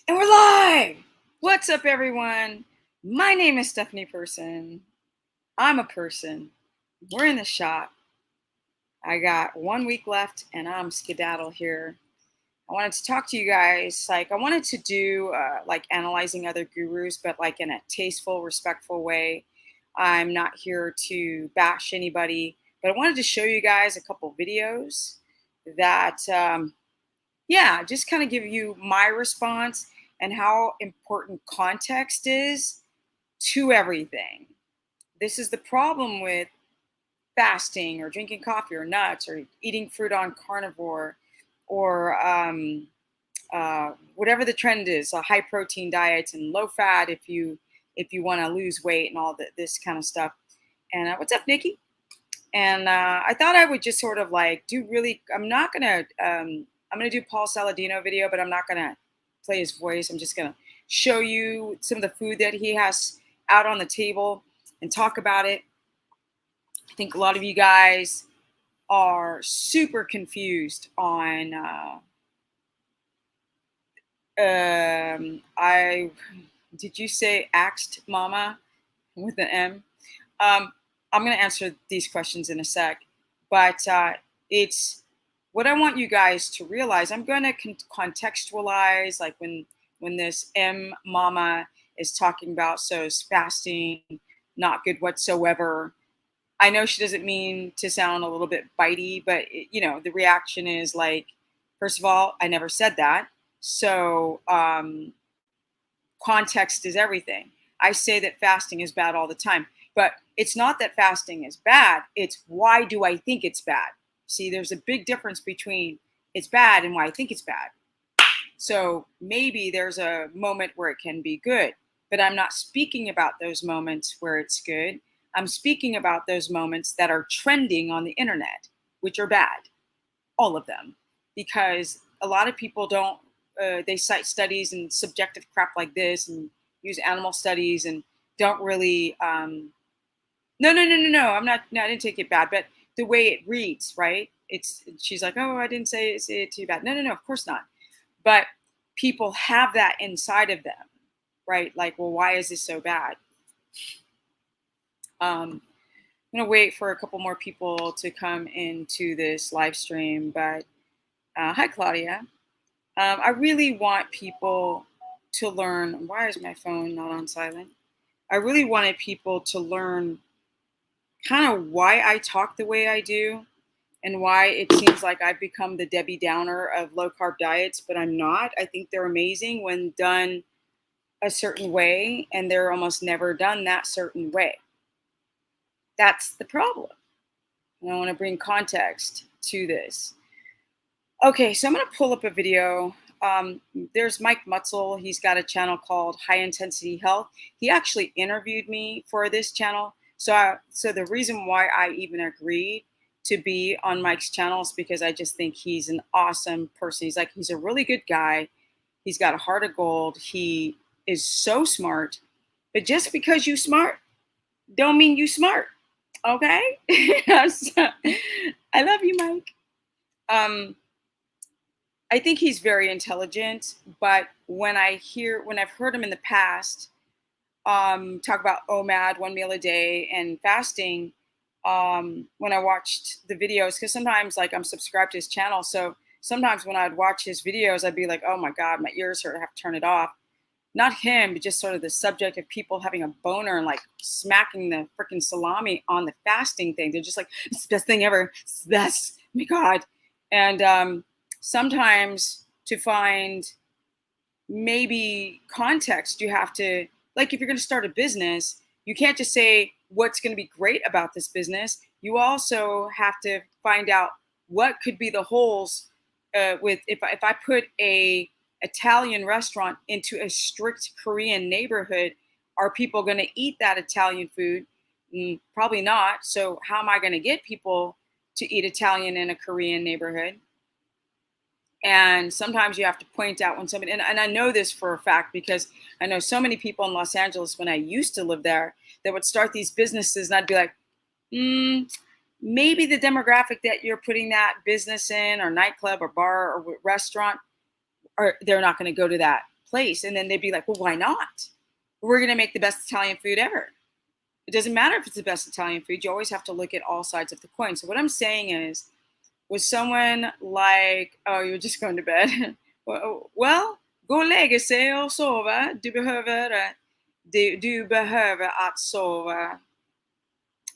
And we're live! What's up, everyone? My name is Stephanie Person. I'm a person. We're in the shop. I got 1 week left and I'm skedaddle here. I wanted to talk to you guys. I wanted to do analyzing other gurus, but like in a tasteful, respectful way. I'm not here to bash anybody, but I wanted to show you guys a couple videos that just kind of give you my response and how important context is to everything. This is the problem with fasting or drinking coffee or nuts or eating fruit on carnivore or whatever the trend is, high protein diets and low fat if you want to lose weight and all this kind of stuff. And what's up, Nikki? And I thought I would just sort of like do really. I'm gonna do Paul Saladino video, but I'm not gonna play his voice. I'm just gonna show you some of the food that he has out on the table and talk about it. I think a lot of you guys are super confused on. I did you say axed mama with an M? I'm going to answer these questions in a sec, but it's what I want you guys to realize. I'm going to contextualize, like when this M mama is talking about fasting, not good whatsoever. I know she doesn't mean to sound a little bit bitey, but the reaction is like, first of all, I never said that. So context is everything. I say that fasting is bad all the time, but it's not that fasting is bad. It's why do I think it's bad? See, there's a big difference between it's bad and why I think it's bad. So maybe there's a moment where it can be good, but I'm not speaking about those moments where it's good. I'm speaking about those moments that are trending on the internet, which are bad, all of them, because a lot of people don't, they cite studies and subjective crap like this and use animal studies and don't really, no, I didn't take it bad, but the way it reads, right? She's like, oh, I didn't say it too bad. No, of course not. But people have that inside of them, right? Like, well, why is this so bad? I'm gonna wait for a couple more people to come into this live stream, but hi, Claudia. I really want people to learn. Why is my phone not on silent? I really wanted people to learn kind of why I talk the way I do and why it seems like I've become the Debbie Downer of low carb diets, but I'm not. I think they're amazing when done a certain way, and they're almost never done that certain way. That's the problem. And I want to bring context to this. Okay, so I'm going to pull up a video. There's Mike Mutzel. He's got a channel called High Intensity Health. He actually interviewed me for this channel. So the reason why I even agreed to be on Mike's channel is because I just think he's an awesome person. He's a really good guy. He's got a heart of gold. He is so smart. But just because you smart, don't mean you smart. Okay? So, I love you, Mike. I think he's very intelligent, but when I've heard him in the past talk about OMAD, 1 meal a day, and fasting, when I watched the videos, because sometimes like I'm subscribed to his channel, so sometimes when I'd watch his videos, I'd be like, oh my God, my ears hurt, I have to turn it off. Not him, but just sort of the subject of people having a boner and like smacking the freaking salami on the fasting thing. They're just like, it's the best thing ever. It's the best. Oh my God. And sometimes to find maybe context, you have to, like, if you're going to start a business, you can't just say what's going to be great about this business. You also have to find out what could be the holes with if I put a Italian restaurant into a strict Korean neighborhood, are people going to eat that Italian food? Probably not. So how am I going to get people to eat Italian in a Korean neighborhood? And sometimes you have to point out when somebody, and I know this for a fact because I know so many people in Los Angeles when I used to live there that would start these businesses, and I'd be like, maybe the demographic that you're putting that business in, or nightclub or bar or restaurant, or they're not going to go to that. place. And then they'd be like, well, why not? We're going to make the best Italian food ever. It doesn't matter if it's the best Italian food. You always have to look at all sides of the coin. So what I'm saying is, with someone like, oh, you're just going to bed. Well, gå och lägga sig och sova. Du behöver att sova.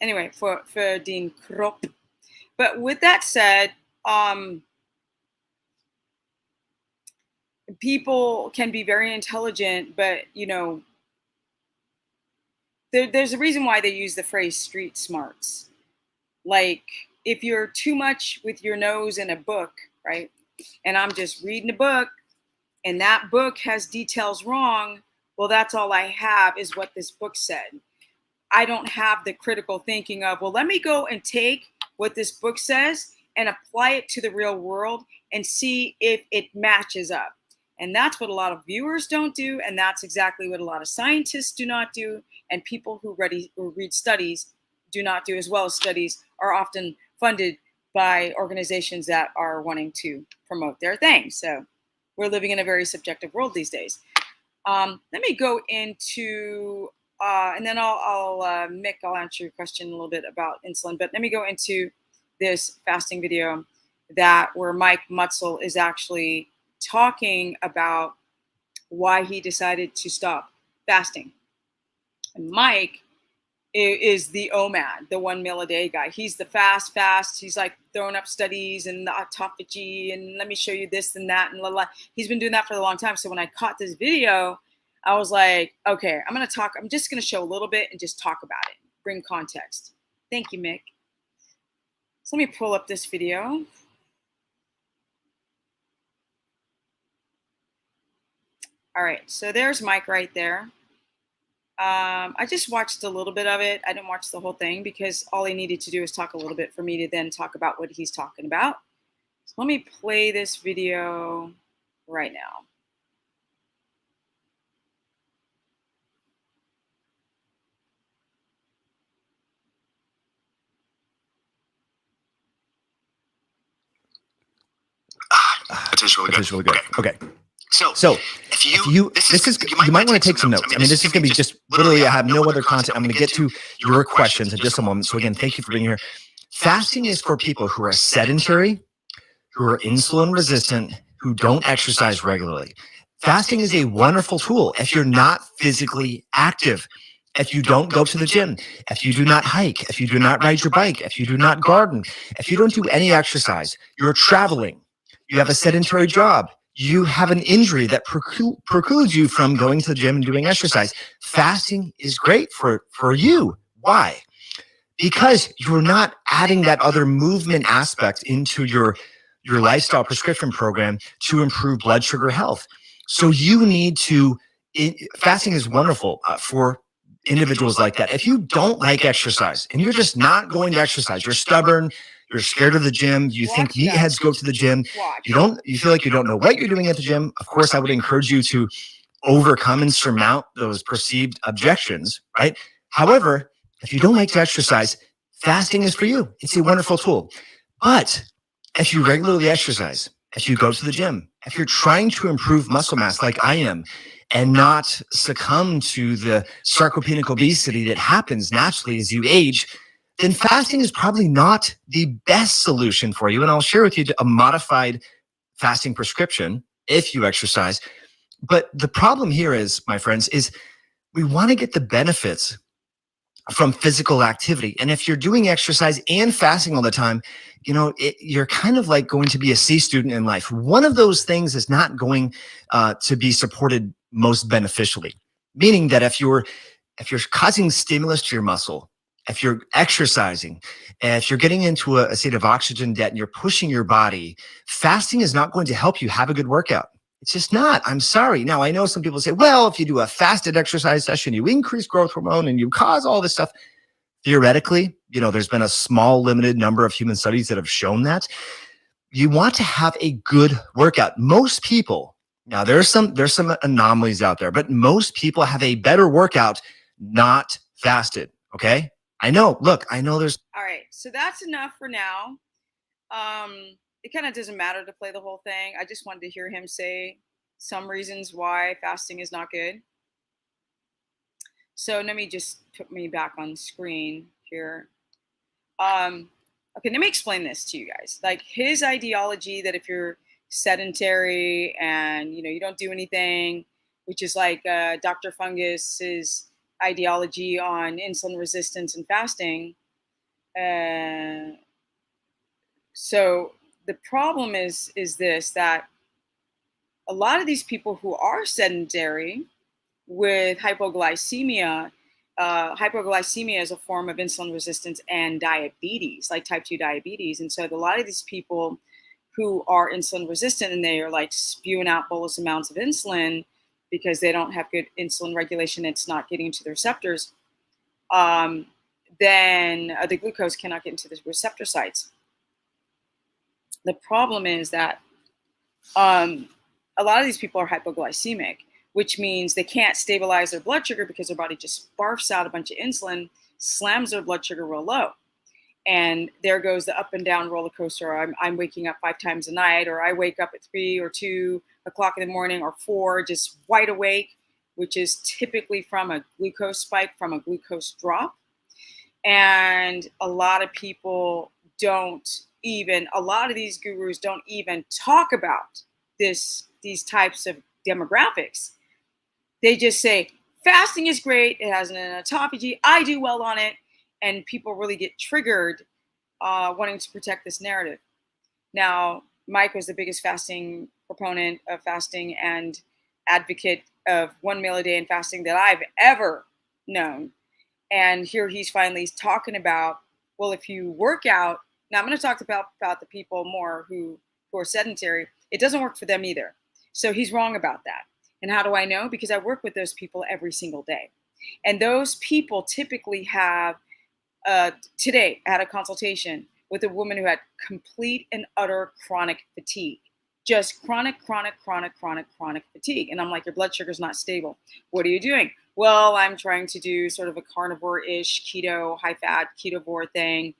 Anyway, för din kropp. But with that said, people can be very intelligent, but there's a reason why they use the phrase street smarts. Like, if you're too much with your nose in a book, right? And I'm just reading a book and that book has details wrong, well, that's all I have is what this book said. I don't have the critical thinking of, well, let me go and take what this book says and apply it to the real world and see if it matches up. And that's what a lot of viewers don't do. And that's exactly what a lot of scientists do not do. And people who read studies do not do, as well as studies are often funded by organizations that are wanting to promote their thing. So we're living in a very subjective world these days. Let me go into, and then Mick, I'll answer your question a little bit about insulin, but let me go into this fasting video where Mike Mutzel is actually talking about why he decided to stop fasting. And Mike is the OMAD, the 1 meal a day guy. He's the fast. He's like throwing up studies and the autophagy and let me show you this and that and la. He's been doing that for a long time. So when I caught this video, I was like, okay, I'm just going to show a little bit and just talk about it, bring context. Thank you, Mick. So let me pull up this video. All right, so there's Mike right there. I just watched a little bit of it. I didn't watch the whole thing because all he needed to do is talk a little bit for me to then talk about what he's talking about. So let me play this video right now. It is really good. Okay. So if you might want to take some notes. I mean, this is going to be just literally, I have no other content. I'm going to get to your questions in just a moment. So again, thank you for being here. Fasting is for people who are sedentary, who are insulin resistant, who don't exercise regularly. Fasting is a wonderful tool if you're not physically active, if you don't go to the gym, if you do not hike, if you do not ride your bike, if you do not garden, if you don't do any exercise, you're traveling, you have a sedentary job, you have an injury that precludes you from going to the gym and doing exercise. Fasting is great for you. Why? Because you're not adding that other movement aspect into your lifestyle prescription program to improve blood sugar health. So you need to, fasting is wonderful for individuals like that. If you don't like exercise and you're just not going to exercise, you're stubborn, you're scared of the gym, you think meatheads go to the gym, you feel like you don't know what you're doing at the gym. Of course, I would encourage you to overcome and surmount those perceived objections, right? However, if you don't like to exercise, fasting is for you. It's a wonderful tool. But if you regularly exercise, if you go to the gym, if you're trying to improve muscle mass like I am, and not succumb to the sarcopenic obesity that happens naturally as you age, then fasting is probably not the best solution for you. And I'll share with you a modified fasting prescription if you exercise. But the problem here is, my friends, is we want to get the benefits from physical activity. And if you're doing exercise and fasting all the time, you're kind of like going to be a C student in life. One of those things is not going to be supported most beneficially, meaning that if you're causing stimulus to your muscle, if you're exercising, if you're getting into a state of oxygen debt and you're pushing your body, fasting is not going to help you have a good workout. It's just not. I'm sorry. Now, I know some people say, well, if you do a fasted exercise session, you increase growth hormone and you cause all this stuff. Theoretically, there's been a small limited number of human studies that have shown that. You want to have a good workout. Most people, now there's some anomalies out there, but most people have a better workout not fasted. Okay. I know there's. All right. So that's enough for now. It kind of doesn't matter to play the whole thing. I just wanted to hear him say some reasons why fasting is not good. So let me just put me back on screen here. Okay, let me explain this to you guys. Like his ideology that if you're sedentary and you don't do anything, which is like Dr. Fungus's ideology on insulin resistance and fasting. So the problem is this, that a lot of these people who are sedentary with hypoglycemia, hypoglycemia is a form of insulin resistance and diabetes, like type 2 diabetes. And so a lot of these people who are insulin resistant and they are like spewing out bolus amounts of insulin because they don't have good insulin regulation, it's not getting into the receptors, then the glucose cannot get into the receptor sites. The problem is that a lot of these people are hypoglycemic, which means they can't stabilize their blood sugar because their body just barfs out a bunch of insulin, slams their blood sugar real low. And there goes the up and down roller coaster. I'm waking up 5 times a night, or I wake up at 3 or 2 o'clock in the morning, or 4, just wide awake, which is typically from a glucose spike, from a glucose drop. And a lot of people a lot of these gurus don't even talk about these types of demographics. They just say, fasting is great. It has an autophagy. I do well on it. And people really get triggered wanting to protect this narrative. Now, Mike was the biggest fasting proponent of fasting and advocate of 1 meal a day and fasting that I've ever known. And here he's finally talking about, well, if you work out, now I'm going to talk about the people more who are sedentary. It doesn't work for them either. So he's wrong about that. And how do I know? Because I work with those people every single day. And those people typically have, today I had a consultation with a woman who had complete and utter chronic fatigue. Just chronic fatigue. And I'm like, your blood sugar's not stable. What are you doing? Well, I'm trying to do sort of a carnivore-ish keto, high-fat, ketovore thing.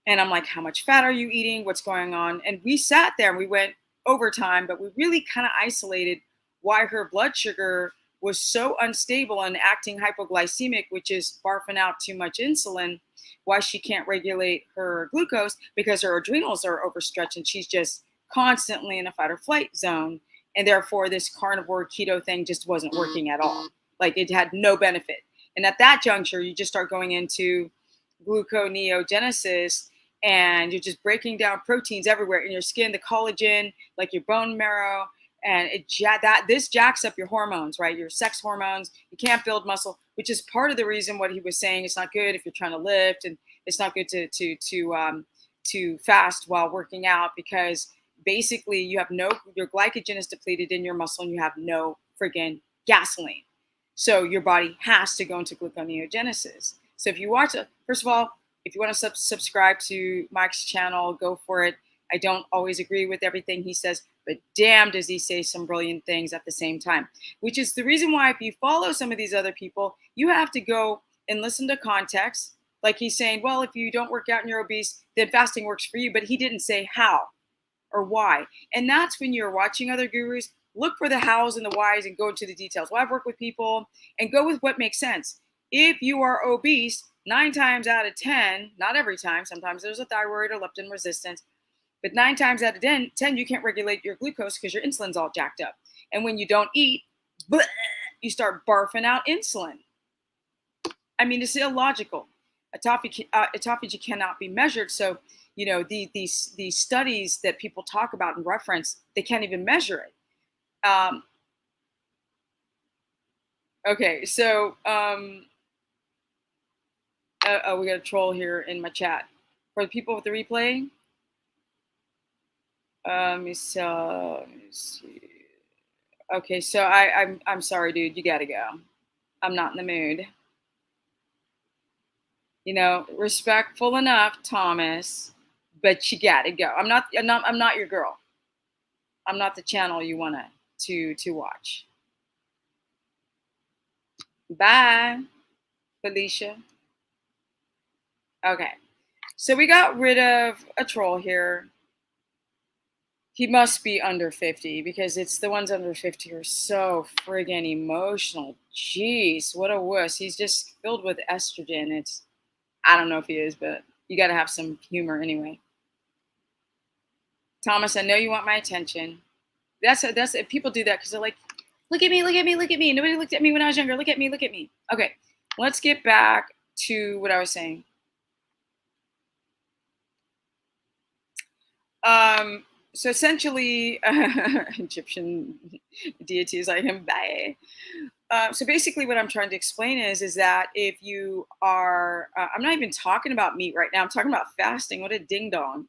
And I'm like, how much fat are you eating? What's going on? And we sat there and we went over time, but we really kind of isolated why her blood sugar was so unstable and acting hypoglycemic, which is barfing out too much insulin, why she can't regulate her glucose, because her adrenals are overstretched and she's just constantly in a fight or flight zone. And therefore this carnivore keto thing just wasn't working at all. Like it had no benefit. And at that juncture, you just start going into gluconeogenesis, and you're just breaking down proteins everywhere in your skin, the collagen, like your bone marrow, and this jacks up your hormones, right? Your sex hormones. You can't build muscle, which is part of the reason what he was saying. It's not good if you're trying to lift, and it's not good to fast while working out, because basically your glycogen is depleted in your muscle and you have no friggin' gasoline. So your body has to go into gluconeogenesis. So if you watch it, first of all, if you want to subscribe to Mike's channel, go for it. I don't always agree with everything he says, but damn does he say some brilliant things at the same time, which is the reason why if you follow some of these other people, you have to go and listen to context. Like he's saying, well, if you don't work out and you're obese, then fasting works for you, but he didn't say how or why. And that's when you're watching other gurus, look for the hows and the whys and go into the details. Well, I've worked with people and go with what makes sense. If you are obese, 9 times out of 10, not every time, sometimes there's a thyroid or leptin resistance, but 9 times out of 10, you can't regulate your glucose because your insulin's all jacked up. And when you don't eat, you start barfing out insulin. I mean, it's illogical. Autophagy cannot be measured. So, these studies that people talk about and reference, they can't even measure it. Okay, so we got a troll here in my chat. For the people with the replay, let me see. Okay, so I'm sorry, dude. You gotta go. I'm not in the mood. Respectful enough, Thomas, but you gotta go. I'm not your girl. I'm not the channel you want to watch. Bye, Felicia. Okay, so we got rid of a troll here. He must be under 50 because it's the ones under 50 are so friggin' emotional. Jeez, what a wuss. He's just filled with estrogen. I don't know if he is, but you got to have some humor anyway. Thomas, I know you want my attention. That's people do that because they're like, look at me, look at me, look at me. Nobody looked at me when I was younger. Look at me, look at me. Okay, let's get back to what I was saying. So essentially, Egyptian deities like him, bye. So basically what I'm trying to explain is that if you are, I'm not even talking about meat right now. I'm talking about fasting. What a ding dong.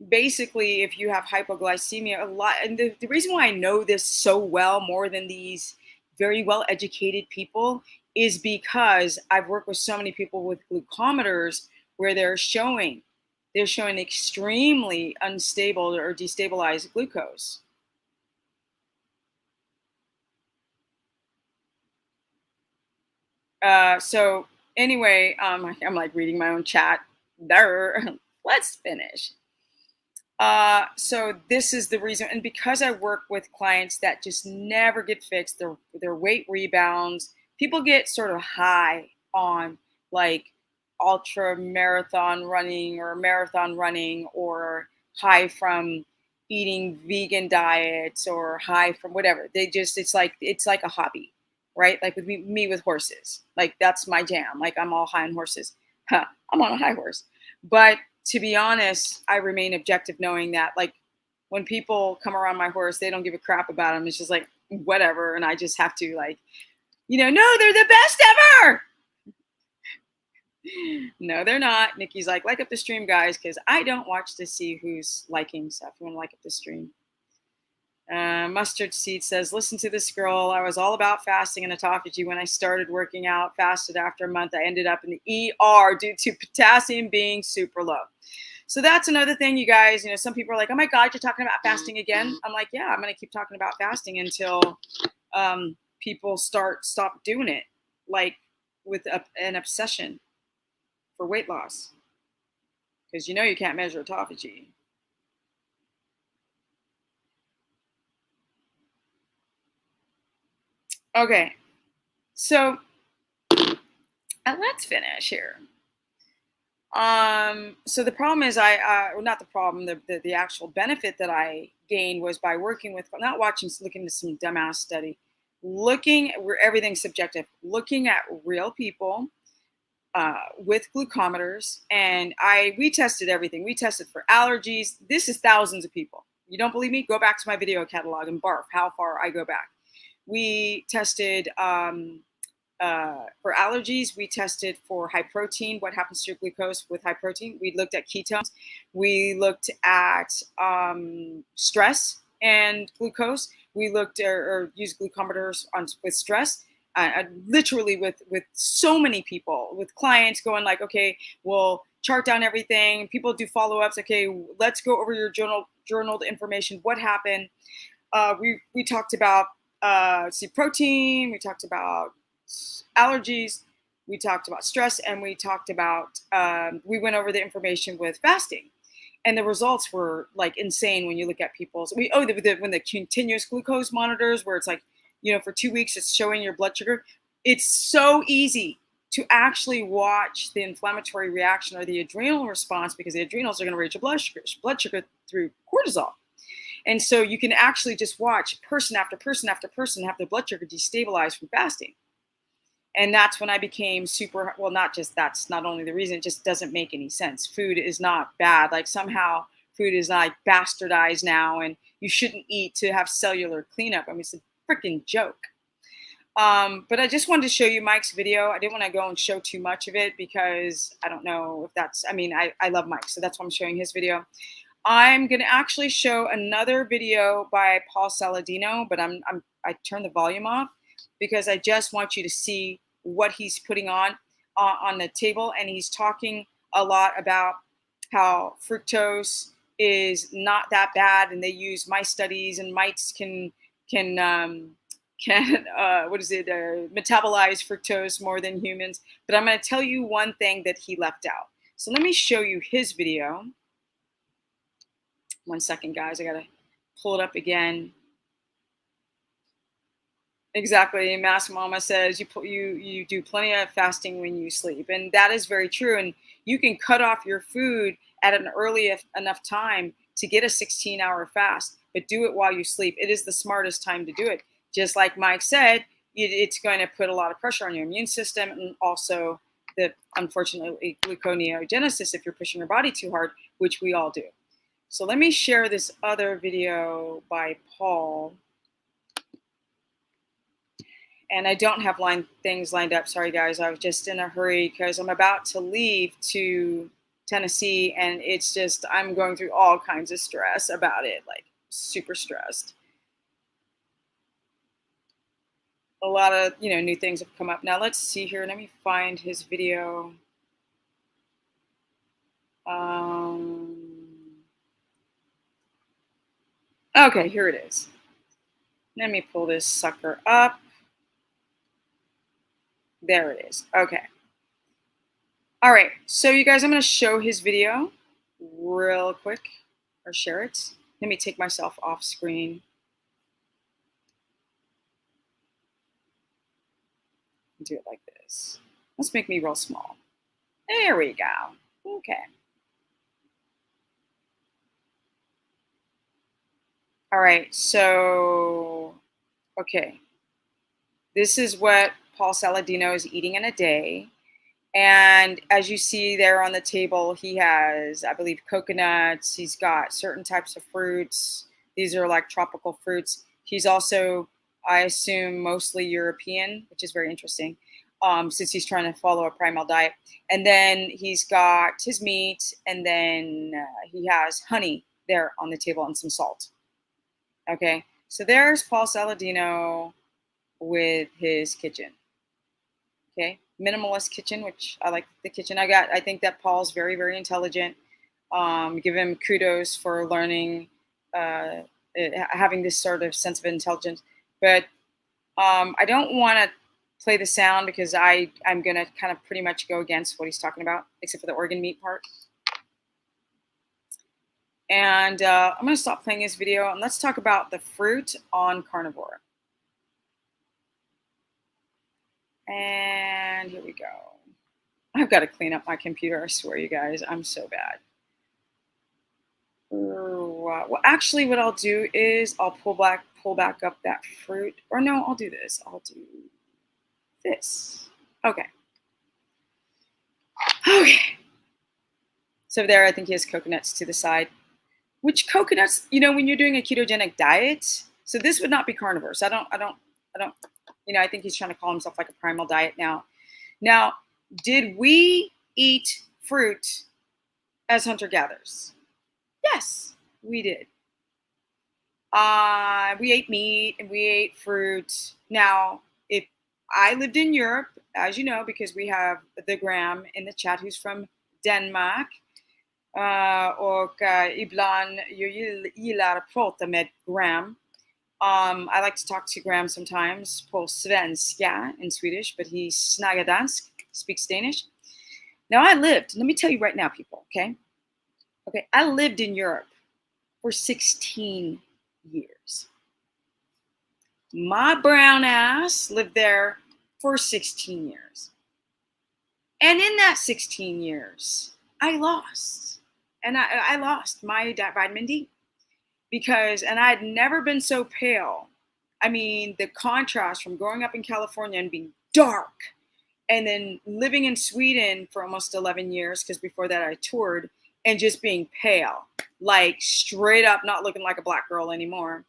Basically, if you have hypoglycemia, a lot, and the reason why I know this so well, more than these very well educated people, is because I've worked with so many people with glucometers where they're showing extremely unstable or destabilized glucose. So anyway, I'm like reading my own chat there. Let's finish. So this is the reason, and because I work with clients that just never get fixed, their weight rebounds. People get sort of high on like ultra marathon running or high from eating vegan diets or high from whatever. It's like a hobby, right? Like with me with horses, like that's my jam. Like I'm all high on horses. I'm on a high horse, but to be honest, I remain objective knowing that like when people come around my horse, they don't give a crap about him. It's just like, whatever. And I just have to like, no, they're the best ever. No, they're not. Nikki's like up the stream, guys, because I don't watch to see who's liking stuff. You want to like up the stream. Mustard Seed says, listen to this girl. I was all about fasting and autophagy when I started working out. Fasted after a month. I ended up in the ER due to potassium being super low. So that's another thing, you guys. Some people are like, oh my God, you're talking about fasting again. I'm like, yeah, I'm going to keep talking about fasting until people stop doing it, like with an obsession for weight loss. Because you can't measure autophagy. Okay, so let's finish here. So the problem is not the problem, the actual benefit that I gained was by working with, not looking at some dumbass study, looking where everything's subjective, looking at real people with glucometers. And we tested everything. We tested for allergies. This is thousands of people. You don't believe me? Go back to my video catalog and barf how far I go back. We tested, for allergies, we tested for high protein, what happens to your glucose with high protein. We looked at ketones. We looked at stress and glucose. We looked or used glucometers with stress. Literally with so many people, with clients going like, okay, we'll chart down everything. People do follow-ups. Okay, let's go over your journaled information. What happened? We talked about protein. We talked about allergies, we talked about stress, and we talked about we went over the information with fasting, and the results were like insane when you look at people's when the continuous glucose monitors, where it's like for 2 weeks it's showing your blood sugar. It's so easy to actually watch the inflammatory reaction or the adrenal response, because the adrenals are going to raise your blood sugar through cortisol. And so you can actually just watch person after person after person have their blood sugar destabilize from fasting. And that's when I became that's not only the reason, it just doesn't make any sense. Food is not bad. Like somehow food is like bastardized now and you shouldn't eat to have cellular cleanup. I mean, it's a freaking joke. But I just wanted to show you Mike's video. I didn't want to go and show too much of it because I don't know if I love Mike. So that's why I'm showing his video. I'm going to actually show another video by Paul Saladino, but I turned the volume off, because I just want you to see what he's putting on the table. And he's talking a lot about how fructose is not that bad. And they use mice studies, and mice can metabolize fructose more than humans. But I'm going to tell you one thing that he left out. So let me show you his video. 1 second, guys. I got to pull it up again. Exactly. Mask Mama says you do plenty of fasting when you sleep. And that is very true. And you can cut off your food at an early enough time to get a 16-hour fast, but do it while you sleep. It is the smartest time to do it. Just like Mike said, it's going to put a lot of pressure on your immune system, and also the, unfortunately, gluconeogenesis if you're pushing your body too hard, which we all do. So let me share this other video by Paul. And I don't have things lined up. Sorry, guys. I was just in a hurry because I'm about to leave to Tennessee, and it's just, I'm going through all kinds of stress about it, like super stressed. A lot of, new things have come up. Now let's see here. Let me find his video. Okay, here it is. Let me pull this sucker up. There it is. Okay. All right. So you guys, I'm going to show his video real quick, or share it. Let me take myself off screen. Do it like this. Let's make me real small. There we go. Okay. All right. So, okay. This is what Paul Saladino is eating in a day. And as you see there on the table, he has, I believe, coconuts. He's got certain types of fruits. These are like tropical fruits. He's also, I assume, mostly European, which is very interesting, since he's trying to follow a primal diet. And then he's got his meat, and then he has honey there on the table and some salt. Okay, so there's Paul Saladino with his kitchen. Okay, minimalist kitchen, which I like the kitchen. I think that Paul's very, very intelligent. Give him kudos for learning, having this sort of sense of intelligence. But I don't want to play the sound because I'm going to kind of pretty much go against what he's talking about, except for the organ meat part. And I'm going to stop playing this video, and let's talk about the fruit on Carnivore. And here we go. I've got to clean up my computer. I swear, you guys, I'm so bad. Well, actually, what I'll do is I'll pull back up that fruit. Or no, I'll do this. I'll do this. Okay. Okay. So there, I think he has coconuts to the side. Which coconuts, when you're doing a ketogenic diet, so this would not be carnivore. So I don't. I think he's trying to call himself like a primal diet now. Now, did we eat fruit as hunter-gatherers? Yes, we did. We ate meat and we ate fruit. Now, if I lived in Europe, as you know, because we have the Graham in the chat who's from Denmark, och ibland jag gillar prata med Graham. I like to talk to Graham sometimes på svenska in Swedish, but he snackar dansk, speaks Danish. Now let me tell you right now, people, okay? Okay, I lived in Europe for 16 years. My brown ass lived there for 16 years. And in that 16 years, I lost. And I lost my vitamin D. And I had never been so pale. I mean, the contrast from growing up in California and being dark, and then living in Sweden for almost 11 years, because before that I toured, and just being pale, like straight up not looking like a black girl anymore.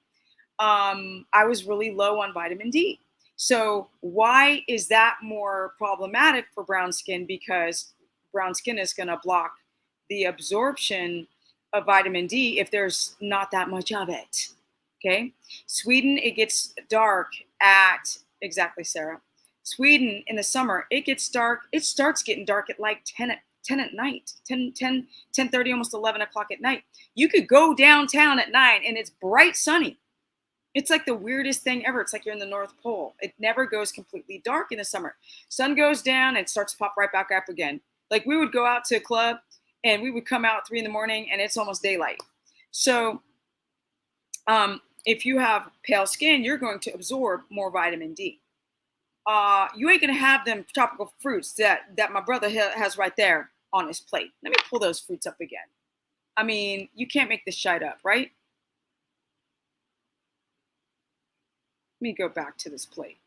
I was really low on vitamin D. So why is that more problematic for brown skin? Because brown skin is going to block the absorption of vitamin D if there's not that much of it. Okay. Sweden, it gets dark at, exactly, Sarah. Sweden in the summer, it gets dark. It starts getting dark at like 10 at night, 10:30, almost 11 o'clock at night. You could go downtown at 9 and it's bright sunny. It's like the weirdest thing ever. It's like you're in the North Pole. It never goes completely dark in the summer. Sun goes down and starts to pop right back up again. Like we would go out to a club and we would come out 3 in the morning and it's almost daylight. So if you have pale skin, you're going to absorb more vitamin D. You ain't gonna have them tropical fruits that my brother has right there on his plate. Let me pull those fruits up again. I mean, you can't make this shit up, right? Let me go back to this plate.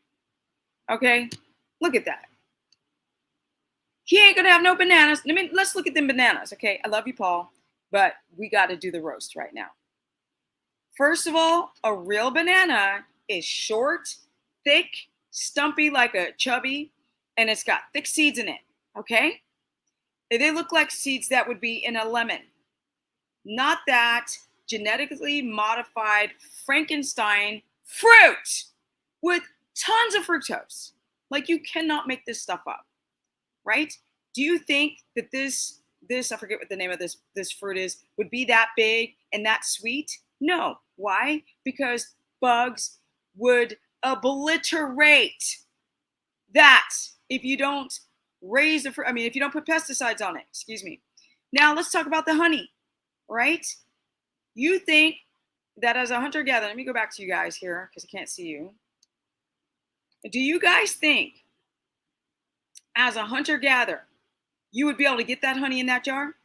Okay, look at that. He ain't gonna have no bananas. Let's look at them bananas. Okay, I love you, Paul, but we got to do the roast right now. First of all, a real banana is short, thick, stumpy like a chubby, and it's got thick seeds in it. Okay, they look like seeds that would be in a lemon, not that genetically modified Frankenstein fruit with tons of fructose. Like, you cannot make this stuff up, right? Do you think that this I forget what the name of this fruit is, would be that big and that sweet? No. Why? Because bugs would obliterate that if you don't raise the fruit. I mean, if you don't put pesticides on it. Excuse me. Now let's talk about the honey, right? You think that as a hunter-gatherer, let me go back to you guys here because I can't see you. Do you guys think as a hunter-gatherer, you would be able to get that honey in that jar?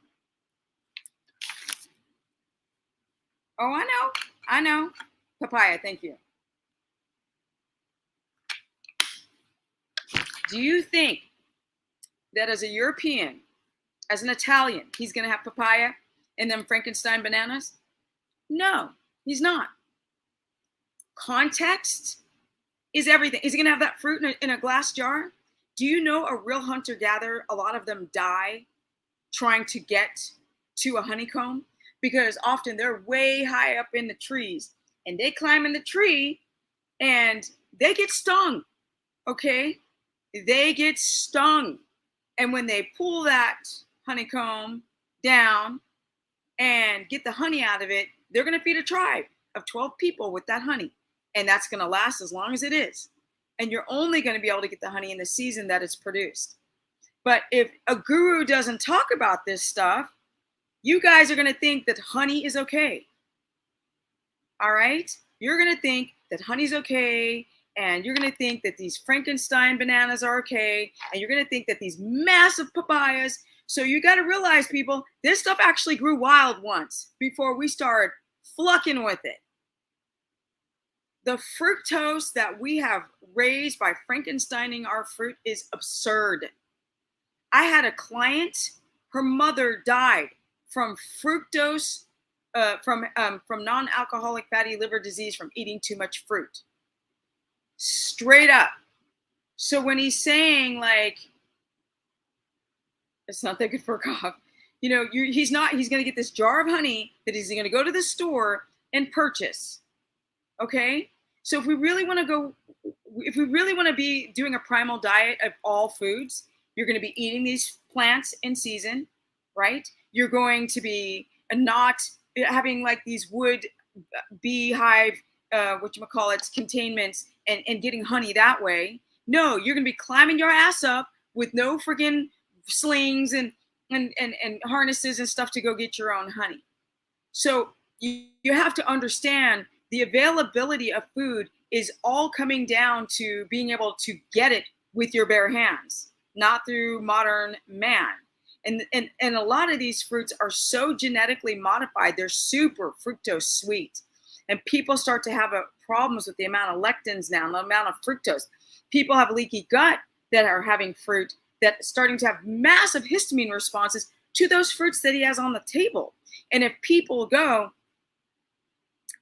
Oh, I know. Papaya, thank you. Do you think that as a European, as an Italian, he's going to have papaya and them Frankenstein bananas? No, he's not. Context is everything. Is he going to have that fruit in a glass jar? Do you know a real hunter-gatherer, a lot of them die trying to get to a honeycomb? Because often they're way high up in the trees and they climb in the tree and they get stung, okay? They get stung. And when they pull that honeycomb down and get the honey out of it, they're going to feed a tribe of 12 people with that honey. And that's going to last as long as it is. And you're only going to be able to get the honey in the season that it's produced. But if a guru doesn't talk about this stuff, you guys are going to think that honey is okay. All right? You're going to think that honey's okay, and you're going to think that these Frankenstein bananas are okay, and you're going to think that these massive papayas. So you got to realize, people, this stuff actually grew wild once before we started flucking with it. The fructose that we have raised by Frankensteining our fruit is absurd. I had a client, her mother died from fructose, from non-alcoholic fatty liver disease from eating too much fruit. Straight up. So when he's saying, like, it's not that good for a cough, you know, he's going to get this jar of honey that he's going to go to the store and purchase. Okay? So if we really want to be doing a primal diet of all foods, you're going to be eating these plants in season, right? You're going to be not having like these wood beehive, containments and getting honey that way. No, you're going to be climbing your ass up with no friggin' slings and harnesses and stuff to go get your own honey. So you have to understand the availability of food is all coming down to being able to get it with your bare hands, not through modern man. And a lot of these fruits are so genetically modified, they're super fructose sweet. And people start to have problems with the amount of lectins now, the amount of fructose. People have leaky gut that are having fruit that's starting to have massive histamine responses to those fruits that he has on the table. And if people go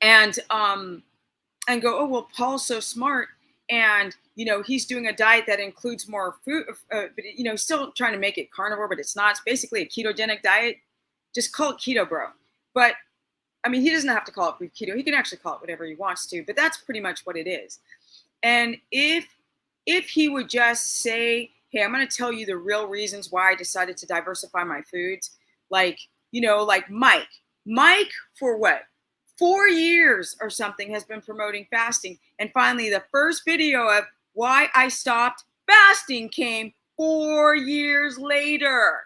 and go, oh, well, Paul's so smart, and you know he's doing a diet that includes more fruit, but you know, still trying to make it carnivore, but it's not. It's basically a ketogenic diet. Just call it keto, bro. But I mean, he doesn't have to call it keto. He can actually call it whatever he wants to. But that's pretty much what it is. And if he would just say, hey, I'm going to tell you the real reasons why I decided to diversify my foods, like, you know, like Mike for what? 4 years or something has been promoting fasting. And finally, the first video of why I stopped fasting came 4 years later.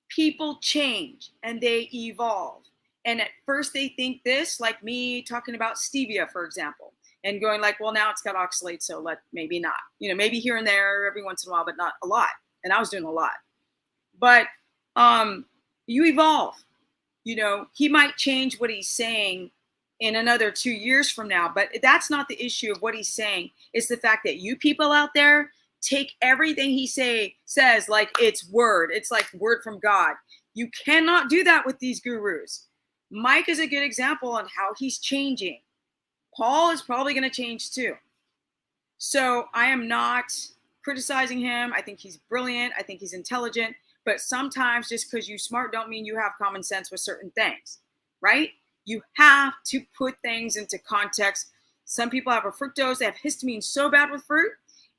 People change and they evolve. And at first they think this, like me talking about stevia, for example, and going like, well, now it's got oxalate, so maybe not. You know, maybe here and there every once in a while, but not a lot. And I was doing a lot. But you evolve. You know, he might change what he's saying in another 2 years from now, but that's not the issue of what he's saying. It's the fact that you people out there take everything he says like it's word. It's like word from God. You cannot do that with these gurus. Mike is a good example on how he's changing. Paul is probably going to change too. So I am not criticizing him. I think he's brilliant. I think he's intelligent. But sometimes just because you're smart don't mean you have common sense with certain things, right? You have to put things into context. Some people have a fructose. They have histamine so bad with fruit.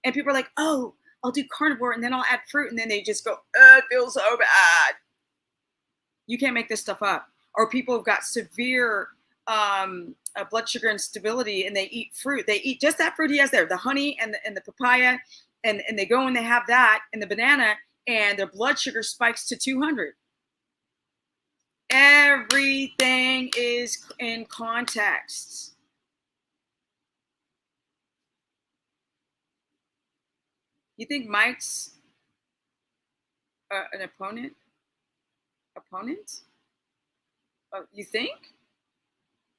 And people are like, oh, I'll do carnivore and then I'll add fruit. And then they just go, it feels so bad. You can't make this stuff up. Or people who've got severe blood sugar instability and they eat fruit. They eat just that fruit he has there, the honey and the papaya. And they go and they have that and the banana and their blood sugar spikes to 200. Everything is in context. You think Mike's an opponent? You think?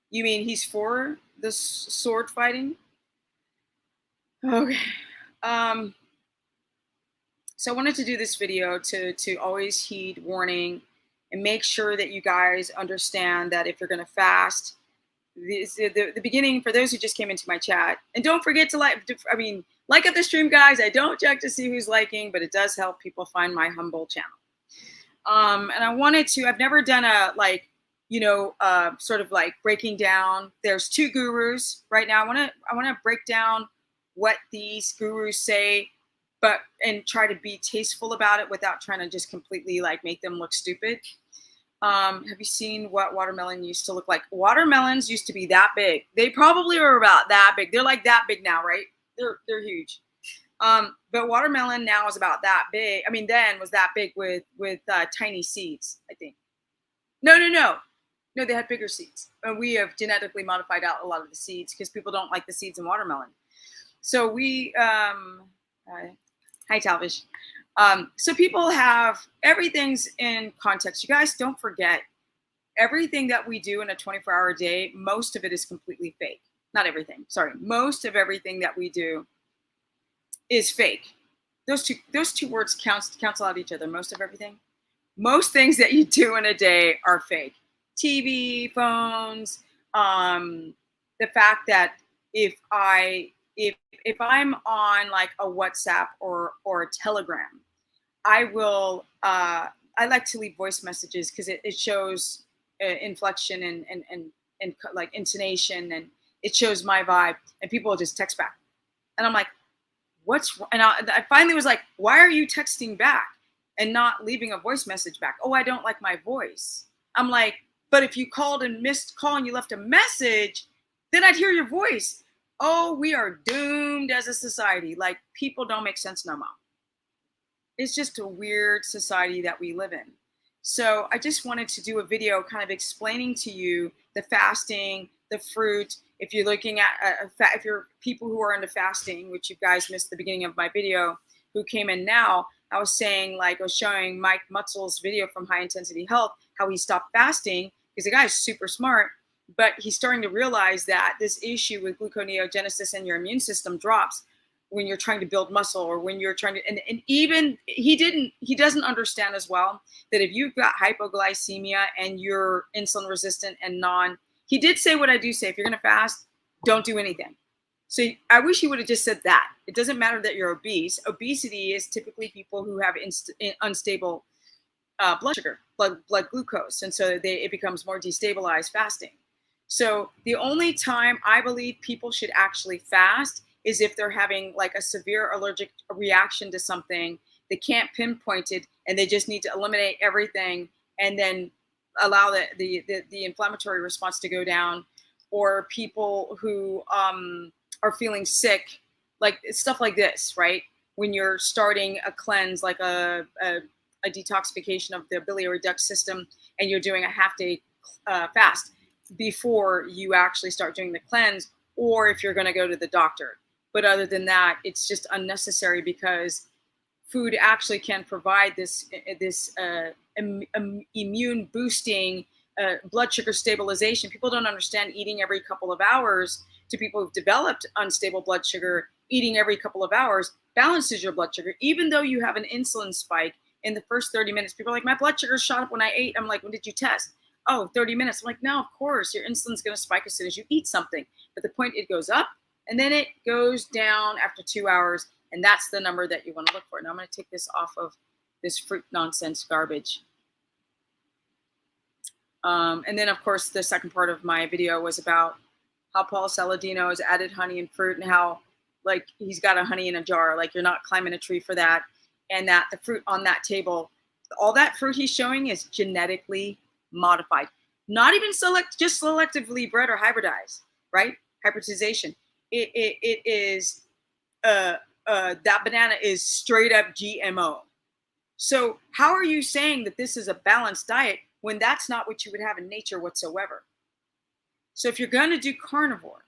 You mean he's for the sword fighting? Okay. So I wanted to do this video to always heed warning and make sure that you guys understand that if you're going to fast, the beginning, for those who just came into my chat, and don't forget to like up the stream, guys. I don't check to see who's liking, but it does help people find my humble channel. And I wanted to, I've never done a sort of like breaking down. There's two gurus right now. I want to break down what these gurus say, and try to be tasteful about it without trying to just completely like make them look stupid. Have you seen what watermelon used to look like? Watermelons used to be that big. They probably were about that big. They're like that big now, right? They're huge. But watermelon now is about that big. I mean, then was that big with tiny seeds, I think. No, they had bigger seeds. And we have genetically modified out a lot of the seeds because people don't like the seeds in watermelon. So we, hi Talvish. So people have, everything's in context. You guys don't forget, everything that we do in a 24-hour day, most of it is completely fake. Not everything, sorry. Most of everything that we do is fake. Those two words cancel out each other. Most of everything. Most things that you do in a day are fake. TV, phones, the fact that if I'm on like a WhatsApp or a Telegram, I will, I like to leave voice messages because it shows inflection and like intonation, and it shows my vibe, and people will just text back. And I'm like, what's wrong? And I finally was like, why are you texting back and not leaving a voice message back? Oh, I don't like my voice. I'm like, but if you called and missed call and you left a message, then I'd hear your voice. Oh, we are doomed as a society. Like, people don't make sense no more. It's just a weird society that we live in. So I just wanted to do a video kind of explaining to you the fasting, the fruit. If you're looking at, if you're people who are into fasting, which you guys missed the beginning of my video, who came in now, I was showing Mike Mutzel's video from High Intensity Health, how he stopped fasting, because the guy is super smart, but he's starting to realize that this issue with gluconeogenesis and your immune system drops when you're trying to build muscle, or when you're trying to, and even he doesn't understand as well that if you've got hypoglycemia and you're insulin resistant and he did say what I do say, if you're going to fast, don't do anything. So I wish he would have just said that. It doesn't matter that you're obese. Obesity is typically people who have unstable blood sugar, blood glucose. And so it becomes more destabilized fasting. So the only time I believe people should actually fast is if they're having like a severe allergic reaction to something. They can't pinpoint it, and they just need to eliminate everything and then allow the inflammatory response to go down. Or people who are feeling sick, like stuff like this, right? When you're starting a cleanse, like a detoxification of the biliary duct system, and you're doing a half-day fast before you actually start doing the cleanse, or if you're going to go to the doctor. But other than that, it's just unnecessary, because food actually can provide this immune boosting, blood sugar stabilization. People don't understand eating every couple of hours. To people who've developed unstable blood sugar, eating every couple of hours balances your blood sugar. Even though you have an insulin spike in the first 30 minutes, people are like, my blood sugar shot up when I ate. I'm like, when did you test? Oh, 30 minutes. I'm like, no, of course, your insulin's going to spike as soon as you eat something. But the point, it goes up and then it goes down after 2 hours. And that's the number that you want to look for. Now I'm going to take this off of this fruit nonsense garbage. And then, of course, the second part of my video was about how Paul Saladino has added honey and fruit, and how, like, he's got a honey in a jar. Like, you're not climbing a tree for that. And that the fruit on that table, all that fruit he's showing is genetically modified. Not even just selectively bred or hybridized, right? Hybridization. It is, that banana is straight up GMO. So how are you saying that this is a balanced diet when that's not what you would have in nature whatsoever? So if you're going to do carnivore,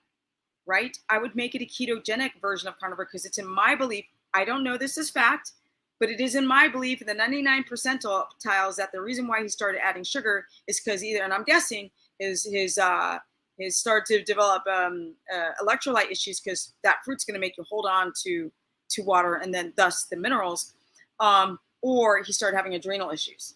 right, I would make it a ketogenic version of carnivore, because it's in my belief, I don't know this is fact, but it is in my belief in the 99 percentiles that the reason why he started adding sugar is because either, and I'm guessing, his started to develop electrolyte issues, because that fruit's going to make you hold on to water and then thus the minerals, or he started having adrenal issues.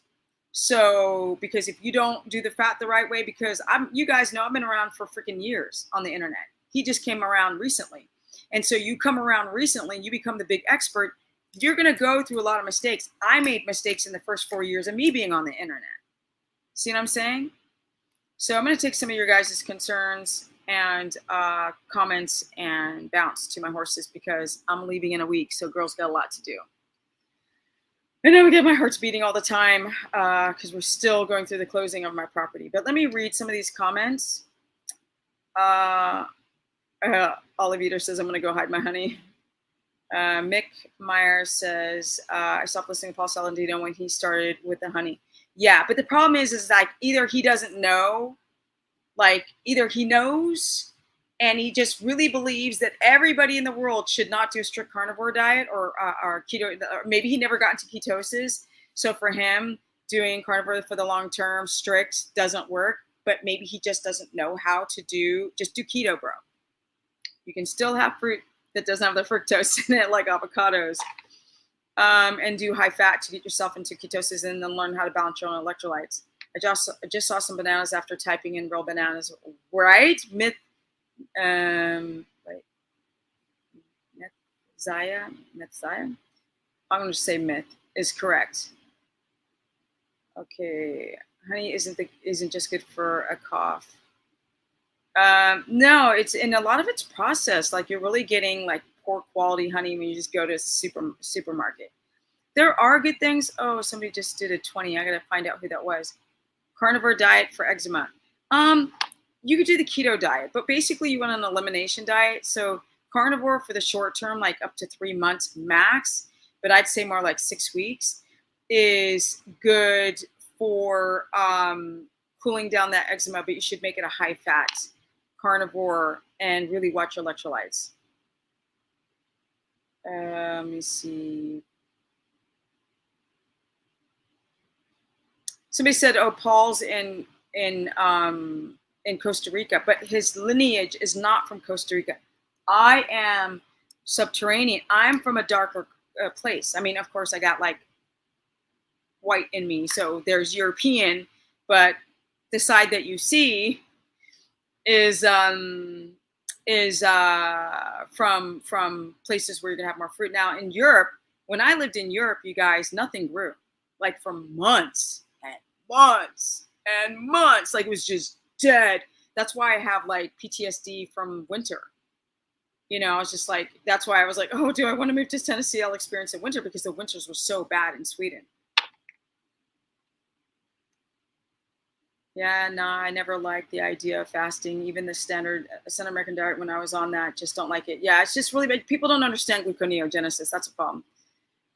So, because if you don't do the fat the right way, because you guys know I've been around for freaking years on the internet. He just came around recently. And so you come around recently, you become the big expert, you're going to go through a lot of mistakes. I made mistakes in the first 4 years of me being on the internet. See what I'm saying? So I'm going to take some of your guys' concerns and comments and bounce to my horses, because I'm leaving in a week. So girls got a lot to do. I know again, my heart's beating all the time because we're still going through the closing of my property. But let me read some of these comments. Olive Eater says, I'm going to go hide my honey. Mick Meyer says, I stopped listening to Paul Saladino when he started with the honey. Yeah, but the problem is like, either he doesn't know, like either he knows and he just really believes that everybody in the world should not do a strict carnivore diet or keto, or maybe he never got into ketosis. So for him, doing carnivore for the long term, strict, doesn't work. But maybe he just doesn't know how to just do keto, bro. You can still have fruit that doesn't have the fructose in it, like avocados, and do high fat to get yourself into ketosis, and then learn how to balance your own electrolytes. I just saw some bananas after typing in real bananas, right? Myth. Wait, Methzaya. I'm going to say myth is correct. Okay, honey isn't just good for a cough. No, it's, and a lot of it's processed. Like, you're really getting like poor quality honey when you just go to supermarket. There are good things. Oh, somebody just did a 20. I gotta find out who that was. Carnivore diet for eczema. You could do the keto diet, but basically you want an elimination diet. So carnivore for the short term, like up to 3 months max, but I'd say more like 6 weeks, is good for cooling down that eczema, but you should make it a high fat carnivore and really watch your electrolytes. Let me see. Somebody said, oh, Paul's in Costa Rica, but his lineage is not from Costa Rica. I am subterranean. I'm from a darker place. I mean, of course, I got like white in me, so there's European, but the side that you see is from places where you're gonna have more fruit. Now in Europe, when I lived in Europe, you guys, nothing grew, like for months and months and months. Like, it was just dead. That's why I have like PTSD from winter. You know, I was just like, that's why I was like, oh, do I want to move to Tennessee? I'll experience it winter, because the winters were so bad in Sweden. Yeah, no, I never liked the idea of fasting. Even the standard Central American diet, when I was on that, just don't like it. Yeah, it's just really bad. People don't understand gluconeogenesis. That's a problem.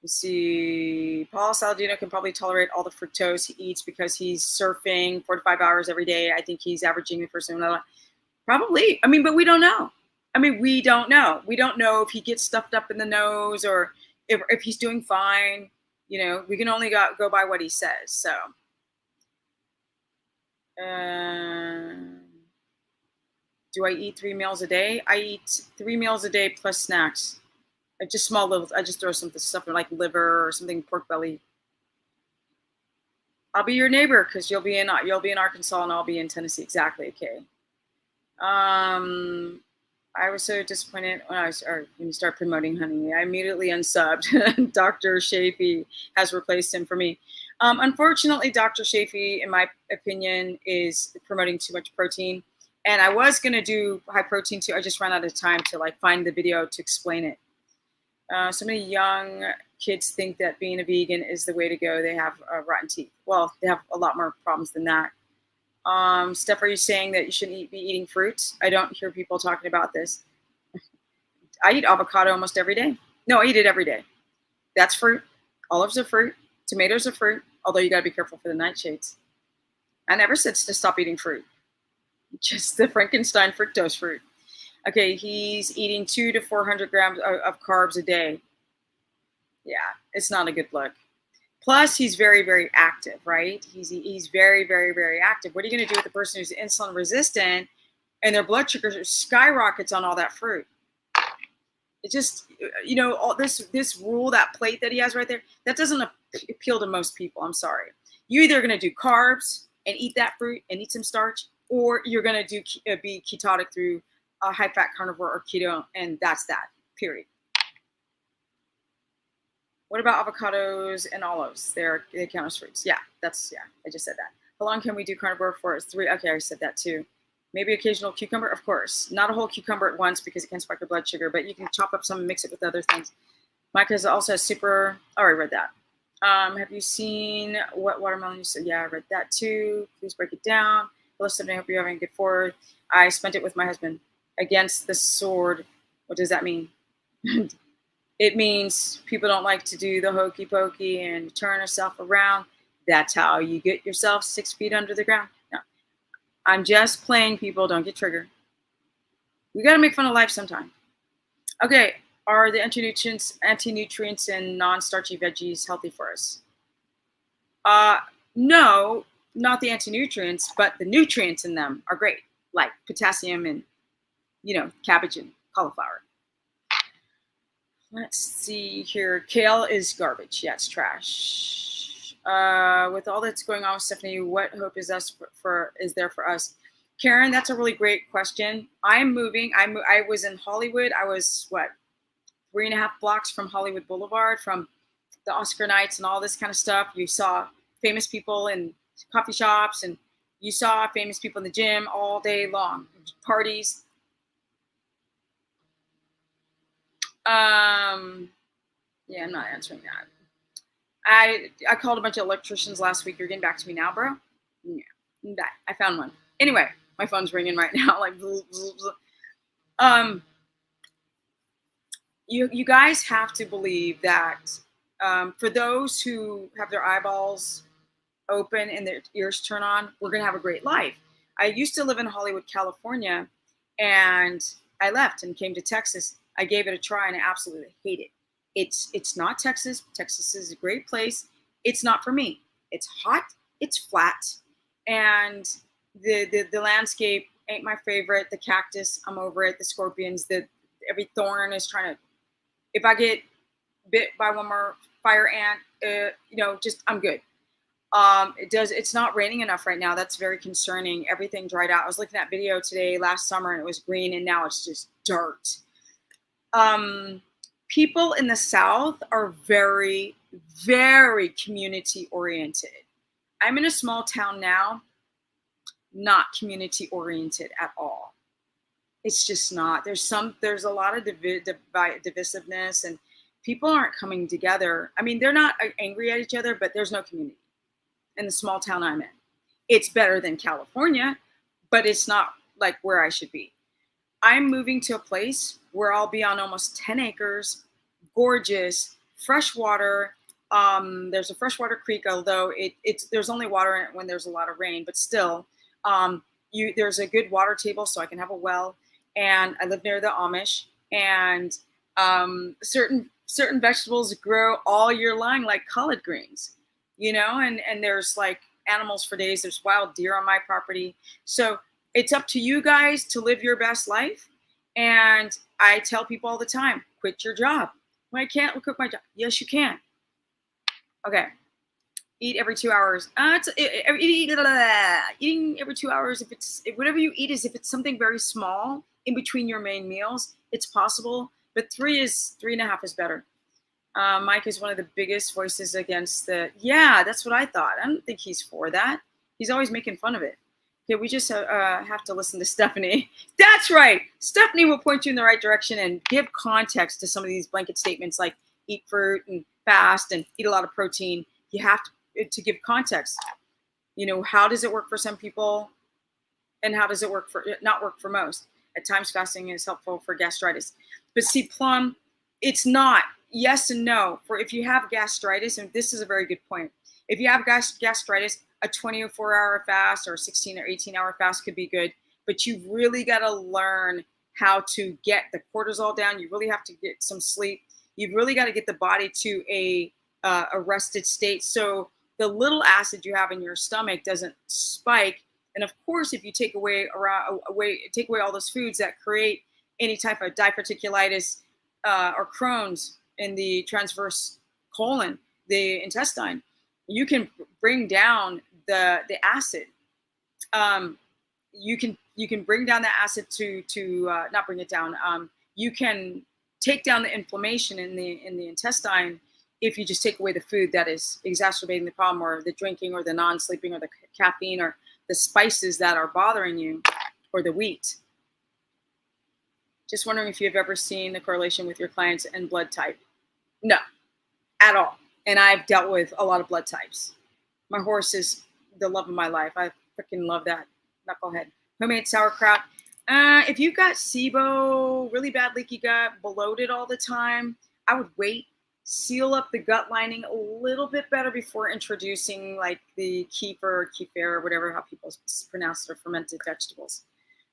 Let's see. Paul Saladino can probably tolerate all the fructose he eats because he's surfing 4 to 5 hours every day. I think he's averaging the first one. Probably. I mean, but we don't know. We don't know. We don't know if he gets stuffed up in the nose or if he's doing fine. You know, we can only go by what he says. So, do I eat 3 meals a day? I eat 3 meals a day plus snacks. Just small little. I just throw some stuff like liver or something, pork belly. I'll be your neighbor because you'll be in Arkansas and I'll be in Tennessee. Exactly. Okay. I was so disappointed when you start promoting honey. I immediately unsubbed. Dr. Shafee has replaced him for me. Unfortunately, Dr. Shafee, in my opinion, is promoting too much protein. And I was going to do high protein too. I just ran out of time to find the video to explain it. So many young kids think that being a vegan is the way to go. They have rotten teeth. Well, they have a lot more problems than that. Steph, are you saying that you shouldn't be eating fruits? I don't hear people talking about this. I eat avocado almost every day. No, I eat it every day. That's fruit. Olives are fruit. Tomatoes are fruit, although you got to be careful for the nightshades. I never said to stop eating fruit. Just the Frankenstein fructose fruit. Okay, he's eating 200 to 400 grams of carbs a day. Yeah, it's not a good look. Plus, he's very, very active, right? He's very, very, very active. What are you going to do with the person who's insulin resistant and their blood sugar skyrockets on all that fruit? It just, all this rule, that plate that he has right there, that doesn't appeal to most people. I'm sorry. You're either going to do carbs and eat that fruit and eat some starch, or you're going to be ketotic through high-fat carnivore or keto, and that's that, period. What about avocados and olives? They count as fruits. Yeah, I just said that. How long can we do carnivore for? 3. Okay, I said that too. Maybe occasional cucumber, of course. Not a whole cucumber at once because it can spike your blood sugar, but you can chop up some and mix it with other things. Mike has also super, I read that. Have you seen what watermelon you said? Yeah, I read that too. Please break it down. Hello, Stephanie, I hope you're having a good Fourth. I spent it with my husband. Against the sword. What does that mean? It means people don't like to do the hokey pokey and turn yourself around. That's how you get yourself 6 feet under the ground. No, I'm just playing, people. Don't get triggered. We got to make fun of life sometime. Okay, are the anti-nutrients and non-starchy veggies healthy for us? No, not the anti-nutrients, but the nutrients in them are great, like potassium and, cabbage and cauliflower. Let's see here. Kale is garbage. Yeah, it's trash. With all that's going on with Stephanie, what hope is there for us? Karen, that's a really great question. I'm moving. I was in Hollywood. I was 3.5 blocks from Hollywood Boulevard, from the Oscar nights and all this kind of stuff. You saw famous people in coffee shops, and you saw famous people in the gym all day long. Parties. Yeah, I'm not answering that. I called a bunch of electricians last week. You're getting back to me now, bro? Yeah, I found one. Anyway, my phone's ringing right now. You guys have to believe that for those who have their eyeballs open and their ears turn on, we're gonna have a great life. I used to live in Hollywood, California, and I left and came to Texas. I gave it a try and I absolutely hate it. It's not Texas. Texas is a great place. It's not for me. It's hot. It's flat, and the landscape ain't my favorite. The cactus, I'm over it. The scorpions, every thorn is trying to. If I get bit by one more fire ant, I'm good. It's not raining enough right now. That's very concerning. Everything dried out. I was looking at video today last summer and it was green, and now it's just dirt. People in the South are very, very community oriented. I'm in a small town now, not community oriented at all. It's just not. There's a lot of divisiveness, and people aren't coming together. I mean, they're not angry at each other, but there's no community in the small town I'm in. It's better than California, but it's not like where I should be. I'm moving to a place where I'll be on almost 10 acres, gorgeous, fresh water. There's a freshwater creek, although there's only water in it when there's a lot of rain, but still, there's a good water table, so I can have a well. And I live near the Amish, and certain vegetables grow all year long, like collard greens, and there's like animals for days. There's wild deer on my property. So it's up to you guys to live your best life. And I tell people all the time, quit your job. Well, I can't quit my job. Yes, you can. Okay. Eat every 2 hours. Eating every 2 hours, if whatever you eat if it's something very small in between your main meals, it's possible. But 3.5 is better. Mike is one of the biggest voices against that's what I thought. I don't think he's for that. He's always making fun of it. Okay, we just have to listen to Stephanie. That's right. Stephanie will point you in the right direction and give context to some of these blanket statements like eat fruit and fast and eat a lot of protein. You have to give context. How does it work for some people and how does it not work for most? At times, fasting is helpful for gastritis. But see, Plum, it's not. Yes and no. For if you have gastritis, and this is a very good point. If you have gastritis, a 24-hour fast or a 16 or 18-hour fast could be good, but you've really got to learn how to get the cortisol down. You really have to get some sleep. You've really got to get the body to a rested state, so the little acid you have in your stomach doesn't spike. And of course, if you take away all those foods that create any type of diverticulitis or Crohn's in the transverse colon, the intestine, you can bring down the acid. You can bring down the acid to not bring it down. You can take down the inflammation in the intestine if you just take away the food that is exacerbating the problem, or the drinking, or the non-sleeping, or the caffeine, or the spices that are bothering you, or the wheat. Just wondering if you've ever seen the correlation with your clients and blood type. No, at all. And I've dealt with a lot of blood types. My horse is the love of my life. I freaking love that knucklehead. Homemade sauerkraut. If you've got SIBO, really bad leaky gut, bloated all the time, I would wait, seal up the gut lining a little bit better before introducing like the kefir or whatever, how people pronounce their fermented vegetables.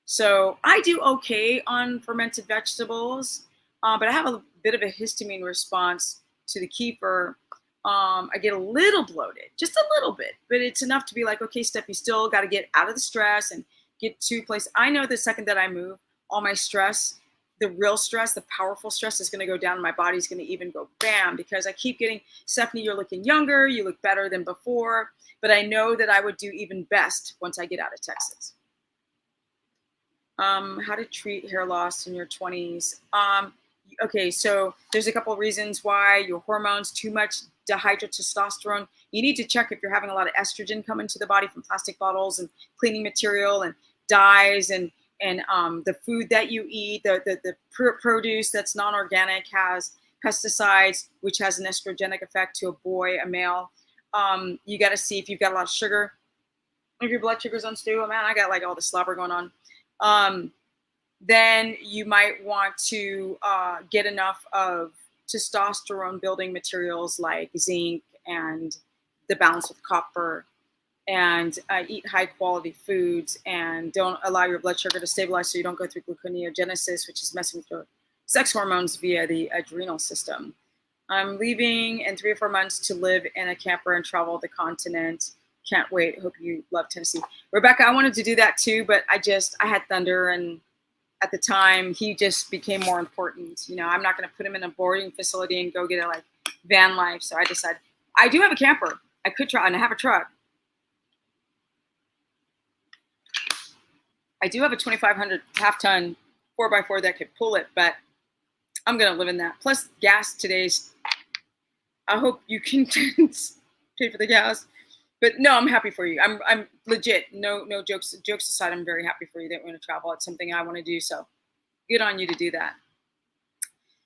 So I do okay on fermented vegetables, but I have a bit of a histamine response to the kefir. I get a little bloated, just a little bit, but it's enough to be like, okay, Steph, you still got to get out of the stress and get to a place. I know the second that I move, all my stress, the real stress, the powerful stress is going to go down. My body's going to even go bam, because I keep getting, Stephanie, you're looking younger. You look better than before. But I know that I would do even best once I get out of Texas. How to treat hair loss in your 20s. Okay, so there's a couple of reasons why. Your hormones, too much dihydrotestosterone. You need to check if you're having a lot of estrogen come into the body from plastic bottles and cleaning material and dyes, and the food that you eat, the produce that's non-organic has pesticides, which has an estrogenic effect to a male. You got to see if you've got a lot of sugar. If your blood sugar's on stew, man, I got like all the slobber going on. Then you might want to get enough of testosterone building materials like zinc and the balance with copper, and eat high quality foods, and don't allow your blood sugar to stabilize so you don't go through gluconeogenesis, which is messing with your sex hormones via the adrenal system. I'm leaving in 3 or 4 months to live in a camper and travel the continent. Can't wait. Hope you love Tennessee. Rebecca, I wanted to do that too, but I had Thunder, and at the time he just became more important. I'm not going to put him in a boarding facility and go get a van life. So I decided I do have a camper. I could try, and I have a truck. I do have a 2,500 half-ton 4x4 that could pull it, but I'm going to live in that. Plus gas today's, I hope you can pay for the gas. But no, I'm happy for you. I'm legit. No jokes aside, I'm very happy for you that you want to travel. It's something I want to do. So good on you to do that.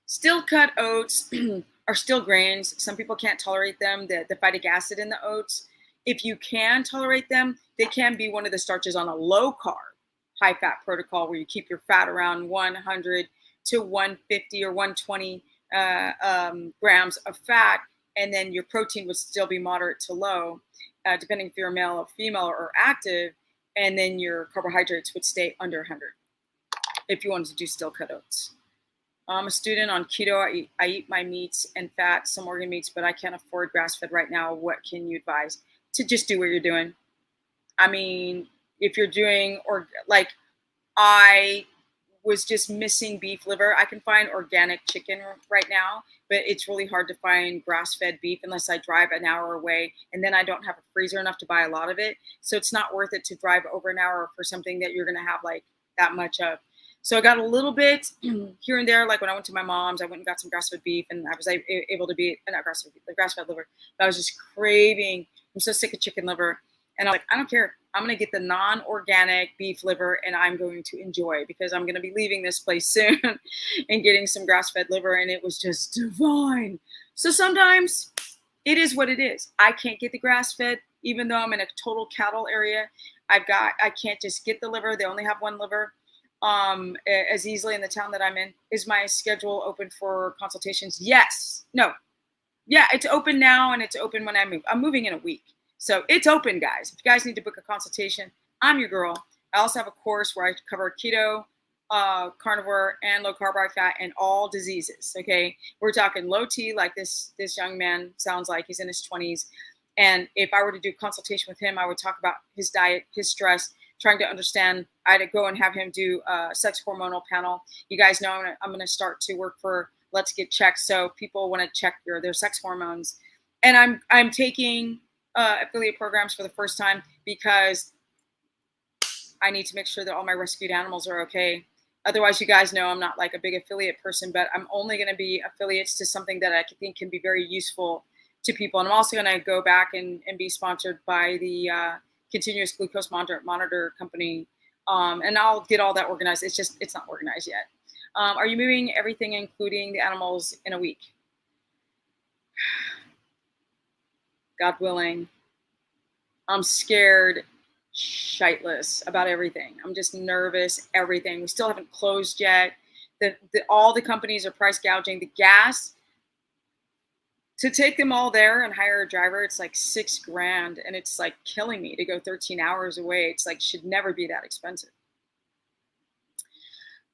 Still cut oats are still grains. Some people can't tolerate them, the phytic acid in the oats. If you can tolerate them, they can be one of the starches on a low carb, high fat protocol where you keep your fat around 100 to 150 or 120 grams of fat, and then your protein would still be moderate to low, depending if you're male or female or active, and then your carbohydrates would stay under 100 if you wanted to do still cut oats. I'm a student on keto. I eat my meats and fats, some organ meats, but I can't afford grass-fed right now. What can you advise? To just do what you're doing. I mean, if you're doing, or like I was just missing beef liver. I can find organic chicken right now, but it's really hard to find grass-fed beef unless I drive an hour away, and then I don't have a freezer enough to buy a lot of it. So it's not worth it to drive over an hour for something that you're going to have like that much of. So I got a little bit here and there. Like when I went to my mom's, I went and got some grass-fed beef, and I was able to be, not grass-fed beef, the grass-fed liver. But I was just craving. I'm so sick of chicken liver. And I'm like, I don't care. I'm going to get the non-organic beef liver, and I'm going to enjoy, because I'm going to be leaving this place soon and getting some grass-fed liver. And it was just divine. So sometimes it is what it is. I can't get the grass-fed, even though I'm in a total cattle area. I can't just get the liver. They only have one liver. As easily in the town that I'm in. Is my schedule open for consultations? Yes. No. Yeah, it's open now, and it's open when I move. I'm moving in a week. So it's open, guys. If you guys need to book a consultation, I'm your girl. I also have a course where I cover keto, carnivore, and low carb, high fat, and all diseases. Okay, we're talking low T, like this young man sounds like. He's in his 20s. And if I were to do consultation with him, I would talk about his diet, his stress, trying to understand. I'd go and have him do a sex hormonal panel. You guys know I'm going to start to work for Let's Get Checked. So people want to check their sex hormones. And I'm taking affiliate programs for the first time, because I need to make sure that all my rescued animals are okay. Otherwise, you guys know I'm not like a big affiliate person, but I'm only going to be affiliates to something that I think can be very useful to people. And I'm also going to go back and be sponsored by the continuous glucose monitor company. And I'll get all that organized. It's not organized yet. Are you moving everything, including the animals, in a week? God willing. I'm scared shitless about everything. I'm just nervous, everything. We still haven't closed yet. All the companies are price gouging. The gas, to take them all there and hire a driver, it's like $6,000, and it's like killing me to go 13 hours away. It's like, should never be that expensive.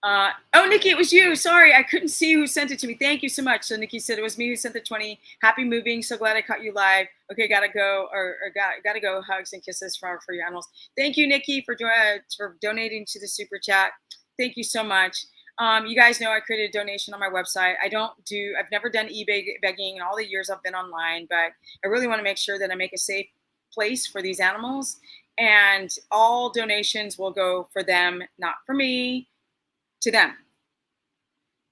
Oh, Nikki, it was you. Sorry, I couldn't see who sent it to me. Thank you so much. So Nikki said it was me who sent the 20. Happy moving. So glad I caught you live. Okay, gotta go. Gotta go. Hugs and kisses for your animals. Thank you, Nikki, for donating to the super chat. Thank you so much. You guys know I created a donation on my website. I've never done eBay begging in all the years I've been online, but I really want to make sure that I make a safe place for these animals, and all donations will go for them, not for me, to them.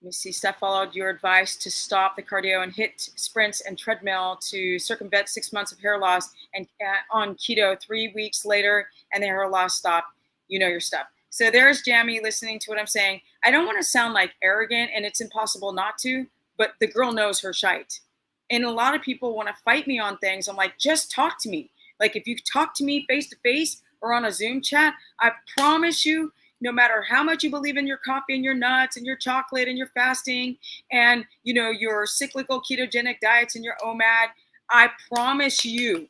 Let me see. Steph followed your advice to stop the cardio and hit sprints and treadmill to circumvent 6 months of hair loss, and on keto 3 weeks later, and the hair loss stopped. You know your stuff. So there's Jamie listening to what I'm saying. I don't want to sound like arrogant, and it's impossible not to, but the girl knows her shite. And a lot of people want to fight me on things. I'm like, just talk to me. Like, if you talk to me face to face or on a Zoom chat, I promise you, no matter how much you believe in your coffee and your nuts and your chocolate and your fasting and, your cyclical ketogenic diets and your OMAD, I promise you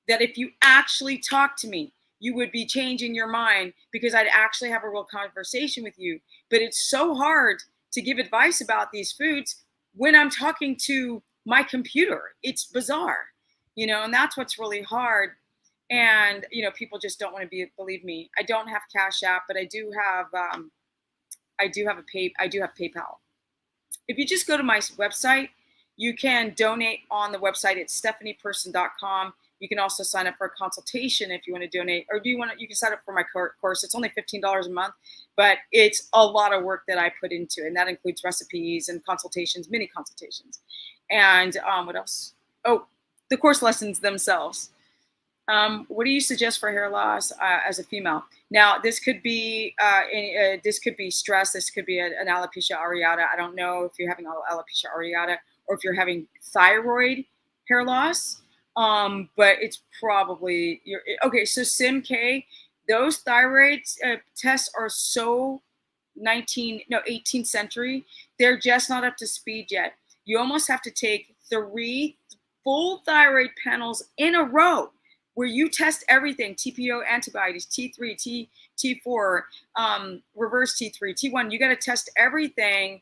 that if you actually talk to me, you would be changing your mind, because I'd actually have a real conversation with you. But it's so hard to give advice about these foods when I'm talking to my computer. It's bizarre, and that's what's really hard. And, people just don't want to believe me. I don't have Cash App, but I do have PayPal. If you just go to my website, you can donate on the website. It's stephanieperson.com. You can also sign up for a consultation if you want to donate, or you can sign up for my course. It's only $15 a month, but it's a lot of work that I put into it. And that includes recipes and consultations, mini consultations. And what else? Oh, the course lessons themselves. What do you suggest for hair loss as a female? Now, this could be stress. This could be an alopecia areata. I don't know if you're having alopecia areata or if you're having thyroid hair loss. But it's probably okay. So SimK, those thyroid tests are so 18th century. They're just not up to speed yet. you almost have to take 3 full thyroid panels in a row where you test everything: TPO antibodies, T3, T4, reverse T3, T1. You got to test everything,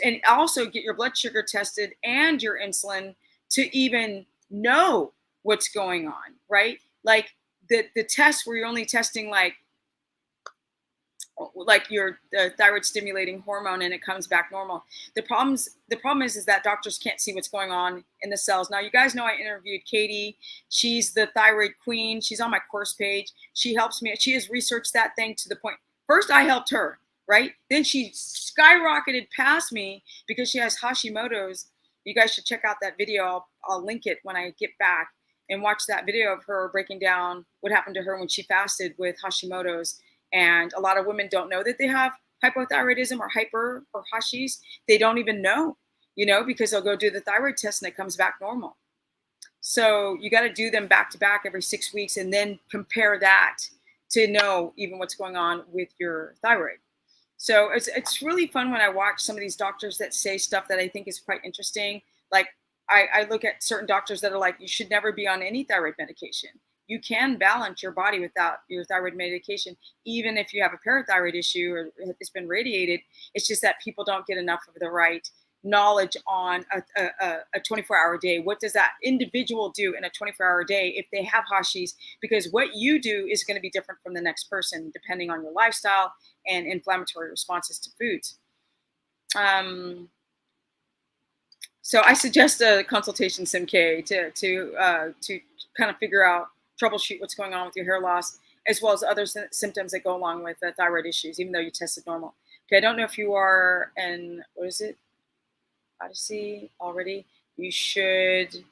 and also get your blood sugar tested and your insulin to even know what's going on, right? Like the test where you're only testing like your thyroid stimulating hormone and it comes back normal. The problem is that doctors can't see what's going on in the cells. Now, you guys know I interviewed Katie. She's the thyroid queen. She's on my course page. She helps me. She has researched that thing to the point. First, I helped her, right? Then she skyrocketed past me because she has Hashimoto's. You guys should check out that video. I'll link it when I get back, and watch that video of her breaking down what happened to her when she fasted with Hashimoto's. And a lot of women don't know that they have hypothyroidism or hyper or Hashis. They don't even know, because they'll go do the thyroid test and it comes back normal. So you got to do them back to back every 6 weeks and then compare that to know even what's going on with your thyroid. So it's really fun when I watch some of these doctors that say stuff that I think is quite interesting. Like I look at certain doctors that are like, you should never be on any thyroid medication. You can balance your body without your thyroid medication, even if you have a parathyroid issue or it's been radiated. It's just that people don't get enough of the right knowledge on a 24-hour day. What does that individual do in a 24-hour day if they have Hashis? Because what you do is going to be different from the next person, depending on your lifestyle and inflammatory responses to foods. So I suggest a consultation, SimK, to kind of figure out, troubleshoot what's going on with your hair loss, as well as other symptoms that go along with thyroid issues, even though you tested normal. Okay, I don't know if you are in, what is it, Odyssey already. You should,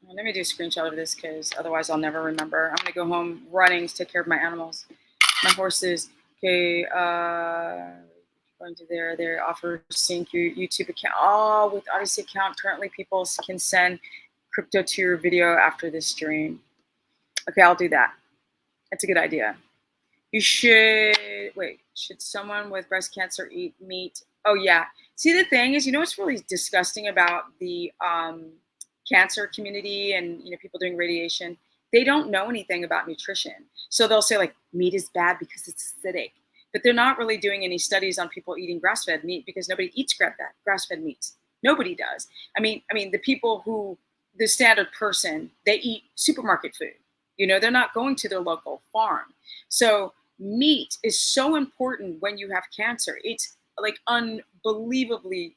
let me do a screenshot of this because otherwise I'll never remember. I'm gonna go home running to take care of my animals, my horses. Okay, going to they offer sync your YouTube account. Oh, with Odyssey account, currently people can send crypto to your video after this stream. Okay, I'll do that. That's a good idea. You should, should someone with breast cancer eat meat? Oh yeah. See, the thing is, what's really disgusting about the cancer community and, people doing radiation? They don't know anything about nutrition. So they'll say like, meat is bad because it's acidic. But they're not really doing any studies on people eating grass-fed meat because nobody eats grass-fed meats. Nobody does. I mean, the people who, the standard person, they eat supermarket food. They're not going to their local farm. So meat is so important when you have cancer. It's like unbelievably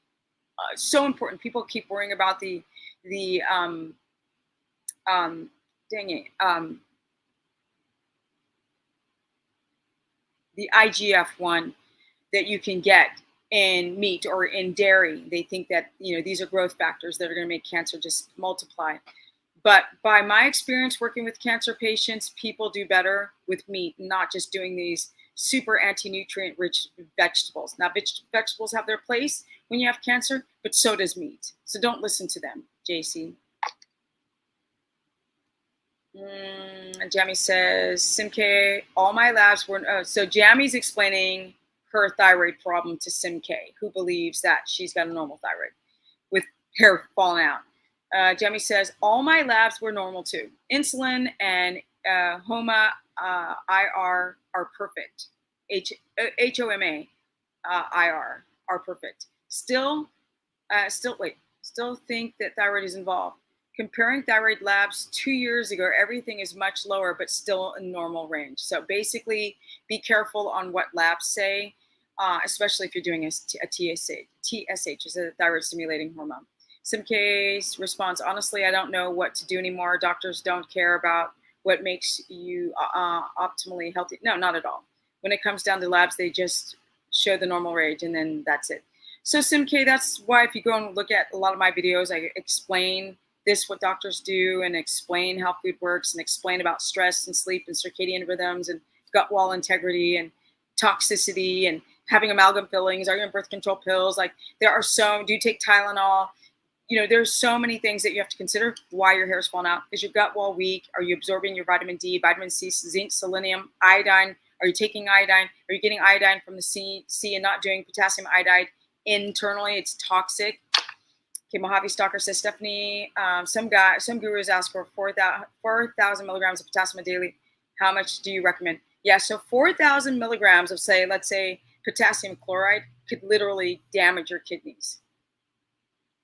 so important. People keep worrying about the IGF-1 that you can get in meat or in dairy. They think that, these are growth factors that are going to make cancer just multiply. But by my experience working with cancer patients, people do better with meat, not just doing these super anti-nutrient rich vegetables. Now, vegetables have their place when you have cancer, but so does meat. So don't listen to them, JC. Jamie says, SimK, all my labs were, so Jamie's explaining her thyroid problem to SimK, who believes that she's got a normal thyroid with hair falling out. Jamie says, all my labs were normal too. Insulin and HOMA IR are perfect. HOMA IR are perfect. Still think that thyroid is involved. Comparing thyroid labs 2 years ago, everything is much lower, but still in normal range. So basically, be careful on what labs say, especially if you're doing a TSH. TSH is a thyroid stimulating hormone. SimK's response, honestly, I don't know what to do anymore. Doctors don't care about what makes you optimally healthy. No, not at all. When it comes down to labs, they just show the normal range and then that's it. So SimK, that's why if you go and look at a lot of my videos, I explain what doctors do and explain how food works and explain about stress and sleep and circadian rhythms and gut wall integrity and toxicity and having amalgam fillings. Are you on birth control pills? Like do you take Tylenol? There's so many things that you have to consider why your hair is falling out. Is your gut wall weak? Are you absorbing your vitamin D, vitamin C, zinc, selenium, iodine? Are you taking iodine? Are you getting iodine from the sea and not doing potassium iodide internally. It's toxic. Okay, Mojave Stalker says, Stephanie, some gurus ask for 4,000 milligrams of potassium daily. How much do you recommend? Yeah, so 4,000 milligrams of, let's say, potassium chloride could literally damage your kidneys.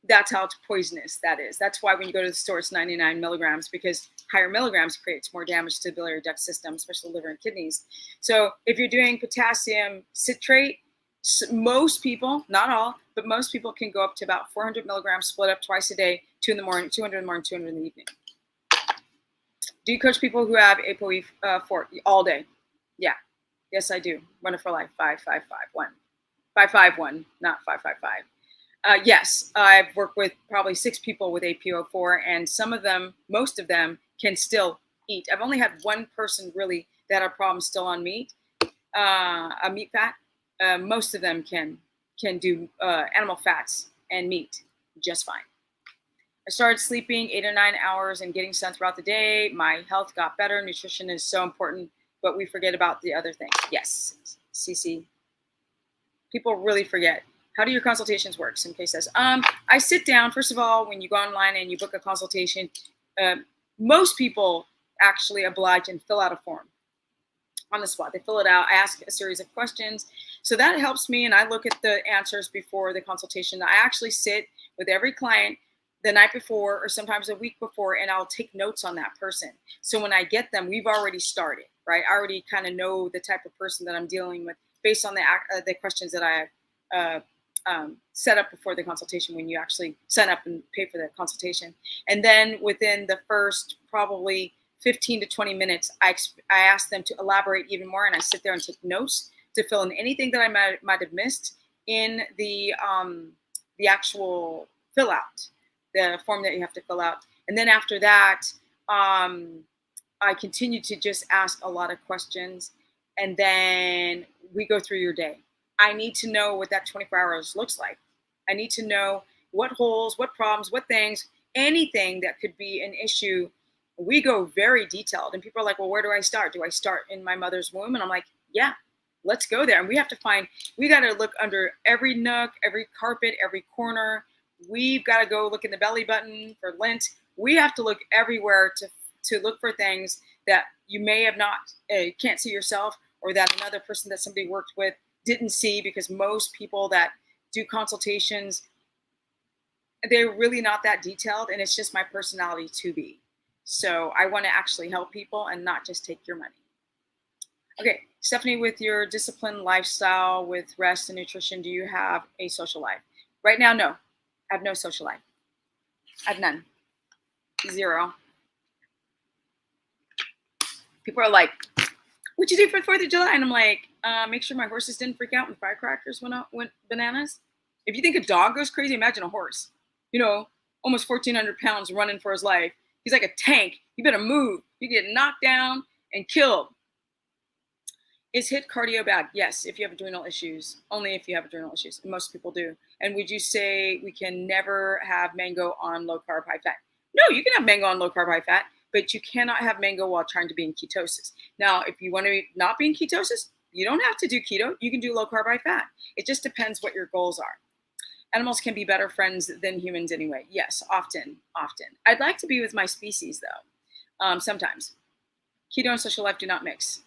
That's how poisonous that is. That's why when you go to the store, it's 99 milligrams, because higher milligrams creates more damage to the biliary duct system, especially liver and kidneys. So if you're doing potassium citrate, most people, not all, but most people can go up to about 400 milligrams split up twice a day, 2 in the morning, 200 in the morning, 200 in the evening. Do you coach people who have ApoE4 all day? Yeah. Yes, I do. Runner for Life, 5551. 551, not 555. Yes, I've worked with probably 6 people with APO4, and some of them, most of them, can still eat. I've only had one person really that had a problem still on meat, a meat fat. Most of them can do animal fats and meat just fine. I started sleeping 8 or 9 hours and getting sun throughout the day. My health got better. Nutrition is so important, but we forget about the other things. Yes, CC. People really forget. How do your consultations work? Some case says, I sit down. First of all, when you go online and you book a consultation, most people actually oblige and fill out a form on the spot. They fill it out. I ask a series of questions. So that helps me, and I look at the answers before the consultation. I actually sit with every client the night before or sometimes a week before, and I'll take notes on that person. So when I get them, we've already started, right? I already kind of know the type of person that I'm dealing with based on the questions that I have set up before the consultation when you actually sign up and pay for the consultation. And then within the first probably 15 to 20 minutes, I ask them to elaborate even more, and I sit there and take notes to fill in anything that I might have missed in the actual fill out, the form that you have to fill out. And then after that, I continue to just ask a lot of questions, and then we go through your day. I need to know what that 24 hours looks like. I need to know what holes, what problems, what things, anything that could be an issue. We go very detailed, and people are like, well, where do I start? Do I start in my mother's womb? And I'm like, yeah, let's go there. And we got to look under every nook, every carpet, every corner. We've got to go look in the belly button for lint. We have to look everywhere to look for things that you may have not, can't see yourself, or that another person that somebody worked with didn't see, because most people that do consultations, they're really not that detailed, and it's just my personality to be. So I want to actually help people and not just take your money. Okay, Stephanie, with your disciplined lifestyle with rest and nutrition, do you have a social life? Right now, no. I have no social life. I have none. 0. People are like, what'd you do for the 4th of July? And I'm like, make sure my horses didn't freak out when firecrackers went bananas. If you think a dog goes crazy, imagine a horse. You know, almost 1,400 pounds running for his life. He's like a tank. You better move. You get knocked down and killed. Is HIIT cardio bad? Yes, if you have adrenal issues. Only if you have adrenal issues. Most people do. And would you say we can never have mango on low carb, high fat? No, you can have mango on low carb, high fat, but you cannot have mango while trying to be in ketosis. Now, if you want to not be in ketosis, you don't have to do keto. You can do low carb, high fat. It just depends what your goals are. Animals can be better friends than humans anyway. Yes, often. I'd like to be with my species, though, sometimes. Keto and social life do not mix.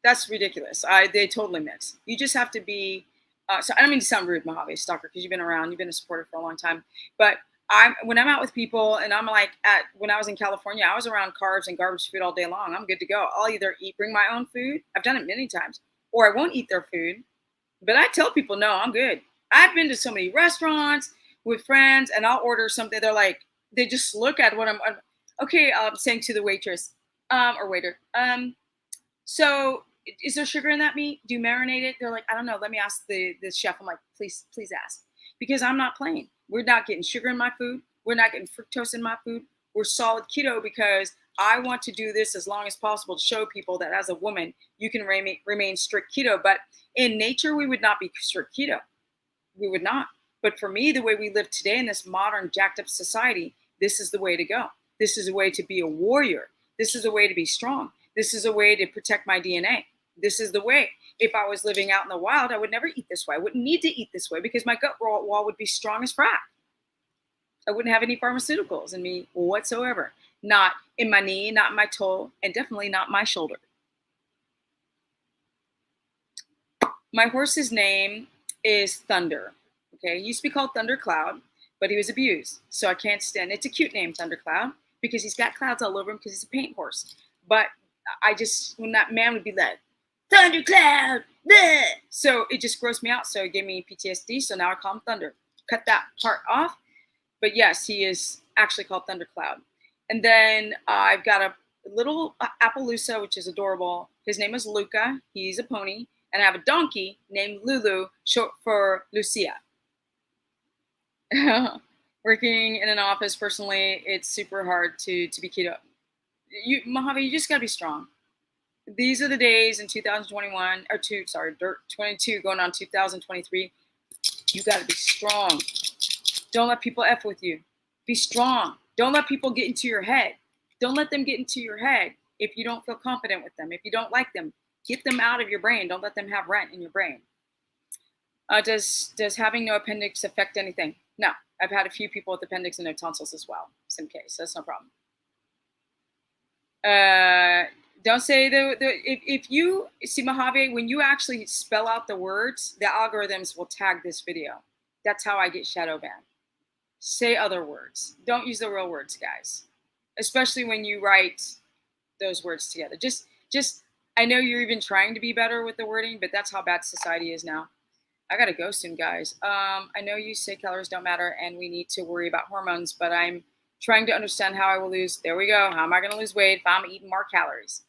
That's ridiculous. They totally mix. You just have to be, so I don't mean to sound rude, Mojave Stalker, because you've been around, you've been a supporter for a long time. But when I'm out with people, and I'm like, when I was in California, I was around carbs and garbage food all day long. I'm good to go. I'll either bring my own food. I've done it many times. Or I won't eat their food. But I tell people, no, I'm good. I've been to so many restaurants with friends, and I'll order something. They're like, they just look at what I'm okay, saying to the waitress or waiter. So is there sugar in that meat? Do you marinate it? They're like, I don't know. Let me ask the chef. I'm like, please ask. Because I'm not playing. We're not getting sugar in my food. We're not getting fructose in my food. We're solid keto, because I want to do this as long as possible to show people that as a woman, you can remain strict keto. But in nature, we would not be strict keto. We would not. But for me, the way we live today in this modern jacked up society, this is the way to go. This is a way to be a warrior. This is a way to be strong. This is a way to protect my DNA. This is the way. if I was living out in the wild, I would never eat this way. I wouldn't need to eat this way because my gut wall would be strong as frack. I wouldn't have any pharmaceuticals in me whatsoever. Not in my knee, not in my toe, and definitely not my shoulder. My horse's name is Thunder. Okay, he used to be called Thundercloud, but he was abused. So I can't stand it. It's a cute name, Thundercloud, because he's got clouds all over him because he's a paint horse. But I just, when that man would be like, Thundercloud, bleh! So it just grossed me out. So it gave me PTSD. So now I call him Thunder. Cut that part off. But yes, he is actually called Thundercloud. And then I've got a little Appaloosa, which is adorable. His name is Luca. He's a pony. And I have a donkey named Lulu, short for Lucia. Working in an office, personally, it's super hard to be keto. Mojave, you just got to be strong. These are the days in 2021, or 22 going on 2023. You got to be strong. Don't let people F with you. Be strong. Don't let people get into your head. Don't let them get into your head if you don't feel confident with them. If you don't like them, get them out of your brain. Don't let them have rent in your brain. Does having no appendix affect anything? No. I've had a few people with appendix and no tonsils as well. Same case. That's no problem. Don't say if you see, Mojave, when you actually spell out the words, the algorithms will tag this video. That's how I get shadow banned. Say other words. Don't use the real words, guys. Especially when you write those words together. Just I know you're even trying to be better with the wording, but that's how bad society is now. I gotta go soon, guys. I know you say calories don't matter and we need to worry about hormones, but I'm trying to understand how I will lose. There we go. How am I gonna lose weight if I'm eating more calories?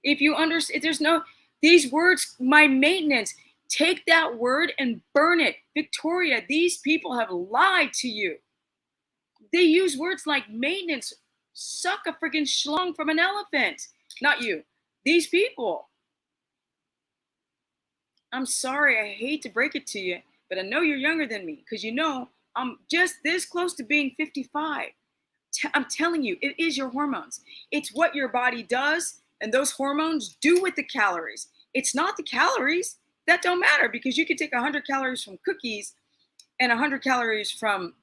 If you understand, there's no, these words, my maintenance, take that word and burn it. Victoria, these people have lied to you. They use words like maintenance. Suck a freaking schlong from an elephant. Not you. These people. I'm sorry. I hate to break it to you, but I know you're younger than me because you know I'm just this close to being 55. I'm telling you, it is your hormones. It's what your body does, and those hormones do with the calories. It's not the calories. That don't matter because you can take 100 calories from cookies and 100 calories from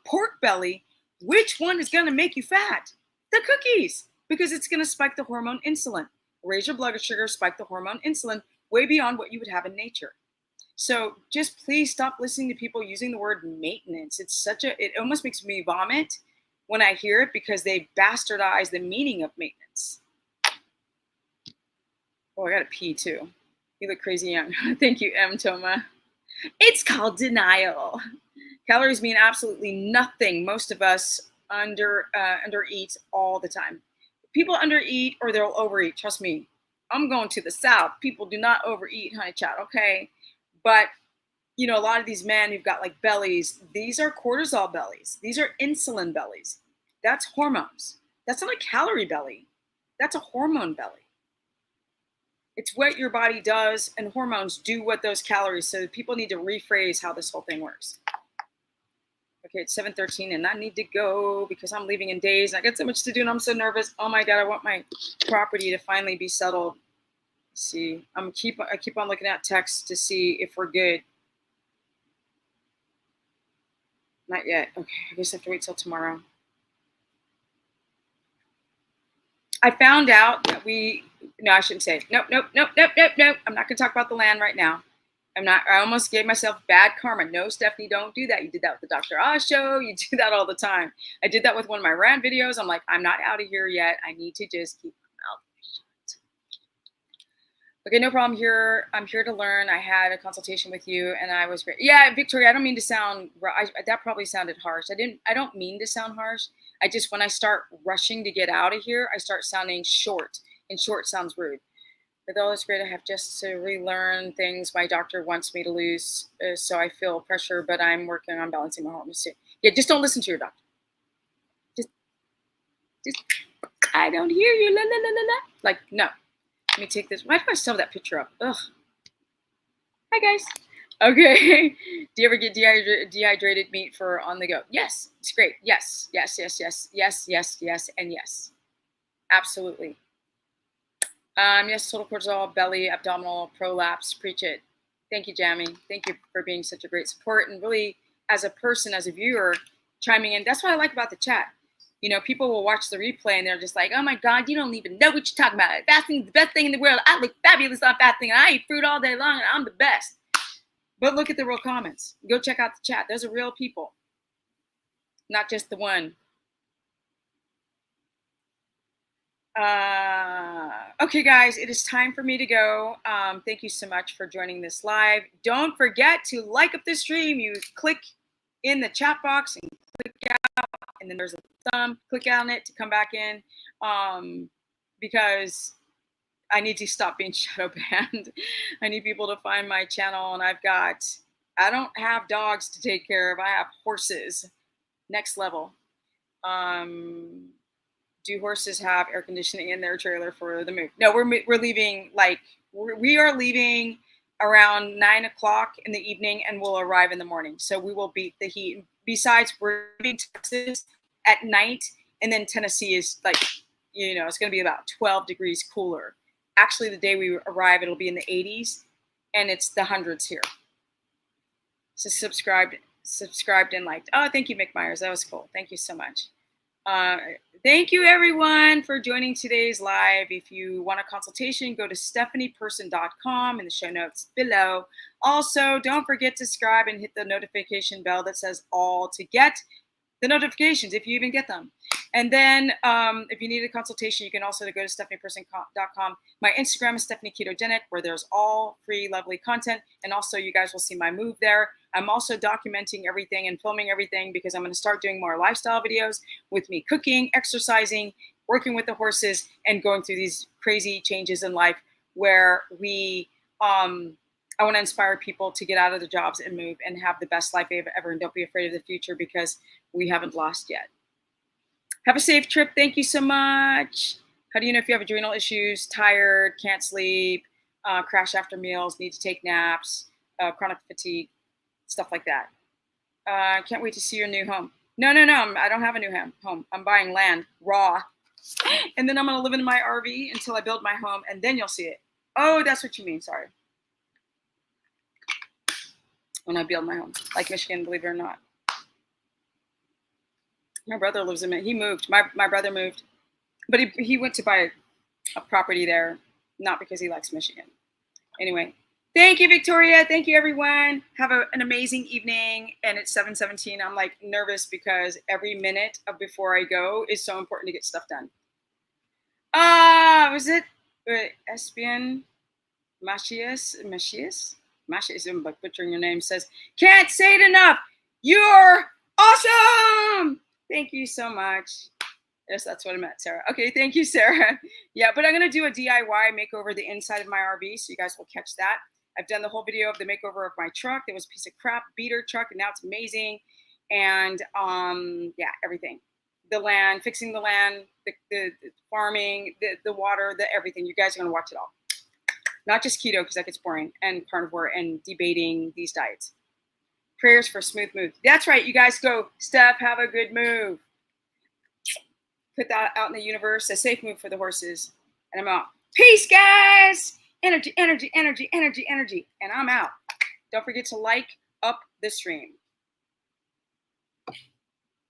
pork belly. Which one is going to make you fat? The cookies, because it's going to spike the hormone insulin, raise your blood sugar, spike the hormone insulin way beyond what you would have in nature. So just please stop listening to people using the word maintenance. It almost makes me vomit when I hear it because they bastardize the meaning of maintenance. Oh, I got to pee too. You look crazy young. Thank you, M. Toma. It's called denial. Calories mean absolutely nothing. Most of us undereat all the time. People undereat or they'll overeat. Trust me. I'm going to the South. People do not overeat, honey child, okay? But, you know, a lot of these men who've got like bellies, these are cortisol bellies. These are insulin bellies. That's hormones. That's not a calorie belly. That's a hormone belly. It's what your body does, and hormones do what those calories. So people need to rephrase how this whole thing works. Okay, it's 7:13, and I need to go because I'm leaving in days. I got so much to do, and I'm so nervous. Oh my God, I want my property to finally be settled. Let's see, I keep on looking at texts to see if we're good. Not yet. Okay, I guess I have to wait till tomorrow. I found out that no, I shouldn't say it. Nope. I'm not going to talk about the land right now. I almost gave myself bad karma. No, Stephanie, don't do that. You did that with the Dr. Oz show. You do that all the time. I did that with one of my rant videos. I'm like, I'm not out of here yet. I need to just keep my mouth shut. Okay, no problem here. I'm here to learn. I had a consultation with you and I was great. Yeah, Victoria, I don't mean to sound, that probably sounded harsh. I don't mean to sound harsh. I just, when I start rushing to get out of here, I start sounding short, and short sounds rude. With all this great, I have just to relearn things my doctor wants me to lose, so I feel pressure, but I'm working on balancing my hormones too. Yeah, just don't listen to your doctor. Just I don't hear you, la la la la la. Like, no. Let me take this. Why do I still have that picture up? Ugh. Hi, guys. Okay. Do you ever get dehydrated meat for on the go? Yes. It's great. Yes. Yes, and yes. Absolutely. Yes, total cortisol, belly, abdominal, prolapse, preach it. Thank you, Jamie. Thank you for being such a great support and really, as a person, as a viewer, chiming in. That's what I like about the chat. You know, people will watch the replay and they're just like, "Oh my God, you don't even know what you're talking about. Fasting is the best thing in the world. I look fabulous on fasting. And I eat fruit all day long, and I'm the best." But look at the real comments. Go check out the chat. Those are real people, not just the one. Okay, guys, it is time for me to go. Thank you so much for joining this live. Don't forget to like up the stream. You click in the chat box and click out, and then there's a thumb. Click on it to come back in, because I need to stop being shadow banned. I need people to find my channel, and I don't have dogs to take care of. I have horses. Next level. Do horses have air conditioning in their trailer for the move? No, we're leaving, we are leaving around 9 o'clock in the evening, and we'll arrive in the morning. So we will beat the heat. Besides, we're leaving Texas at night, and then Tennessee is it's going to be about 12 degrees cooler. Actually, the day we arrive, it'll be in the 80s, and it's the hundreds here. So subscribed and liked. Oh, thank you, Mick Myers. That was cool. Thank you so much. Thank you, everyone, for joining today's live. If you want a consultation, go to stephanieperson.com in the show notes below. Also, don't forget to subscribe and hit the notification bell that says all to get the notifications, if you even get them. And then if you need a consultation, you can also go to stephanieperson.com. My Instagram is Stephanie Ketogenic, where there's all free, lovely content. And also, you guys will see my move there. I'm also documenting everything and filming everything because I'm going to start doing more lifestyle videos with me cooking, exercising, working with the horses, and going through these crazy changes in life where I want to inspire people to get out of their jobs and move and have the best life they've ever, and don't be afraid of the future because we haven't lost yet. Have a safe trip. Thank you so much. How do you know if you have adrenal issues, tired, can't sleep, crash after meals, need to take naps, chronic fatigue, stuff like that? Can't wait to see your new home. No, I don't have a new home. I'm buying land, raw. And then I'm going to live in my RV until I build my home, and then you'll see it. Oh, that's what you mean. Sorry. When I build my home, like Michigan, believe it or not. My brother lives in it. He moved. My brother moved, but he went to buy a property there, not because he likes Michigan. Anyway, thank you, Victoria. Thank you, everyone. Have an amazing evening. And it's 7:17. I'm like nervous because every minute of before I go is so important to get stuff done. Was it Espion Machias? I'm butchering your name. Says, can't say it enough. You're awesome. Thank you so much. Yes, that's what I meant, Sarah. Okay, thank you, Sarah. Yeah, but I'm going to do a DIY makeover the inside of my RV, so you guys will catch that. I've done the whole video of the makeover of my truck. It was a piece of crap beater truck, and now it's amazing. And yeah, everything. The land, fixing the land, the farming, the water, the everything. You guys are going to watch it all. Not just keto, because that gets boring, and carnivore, and debating these diets. Prayers for smooth move. That's right, you guys go. Steph, have a good move. Put that out in the universe. A safe move for the horses. And I'm out. Peace, guys. Energy, energy, energy, energy, energy. And I'm out. Don't forget to like up the stream.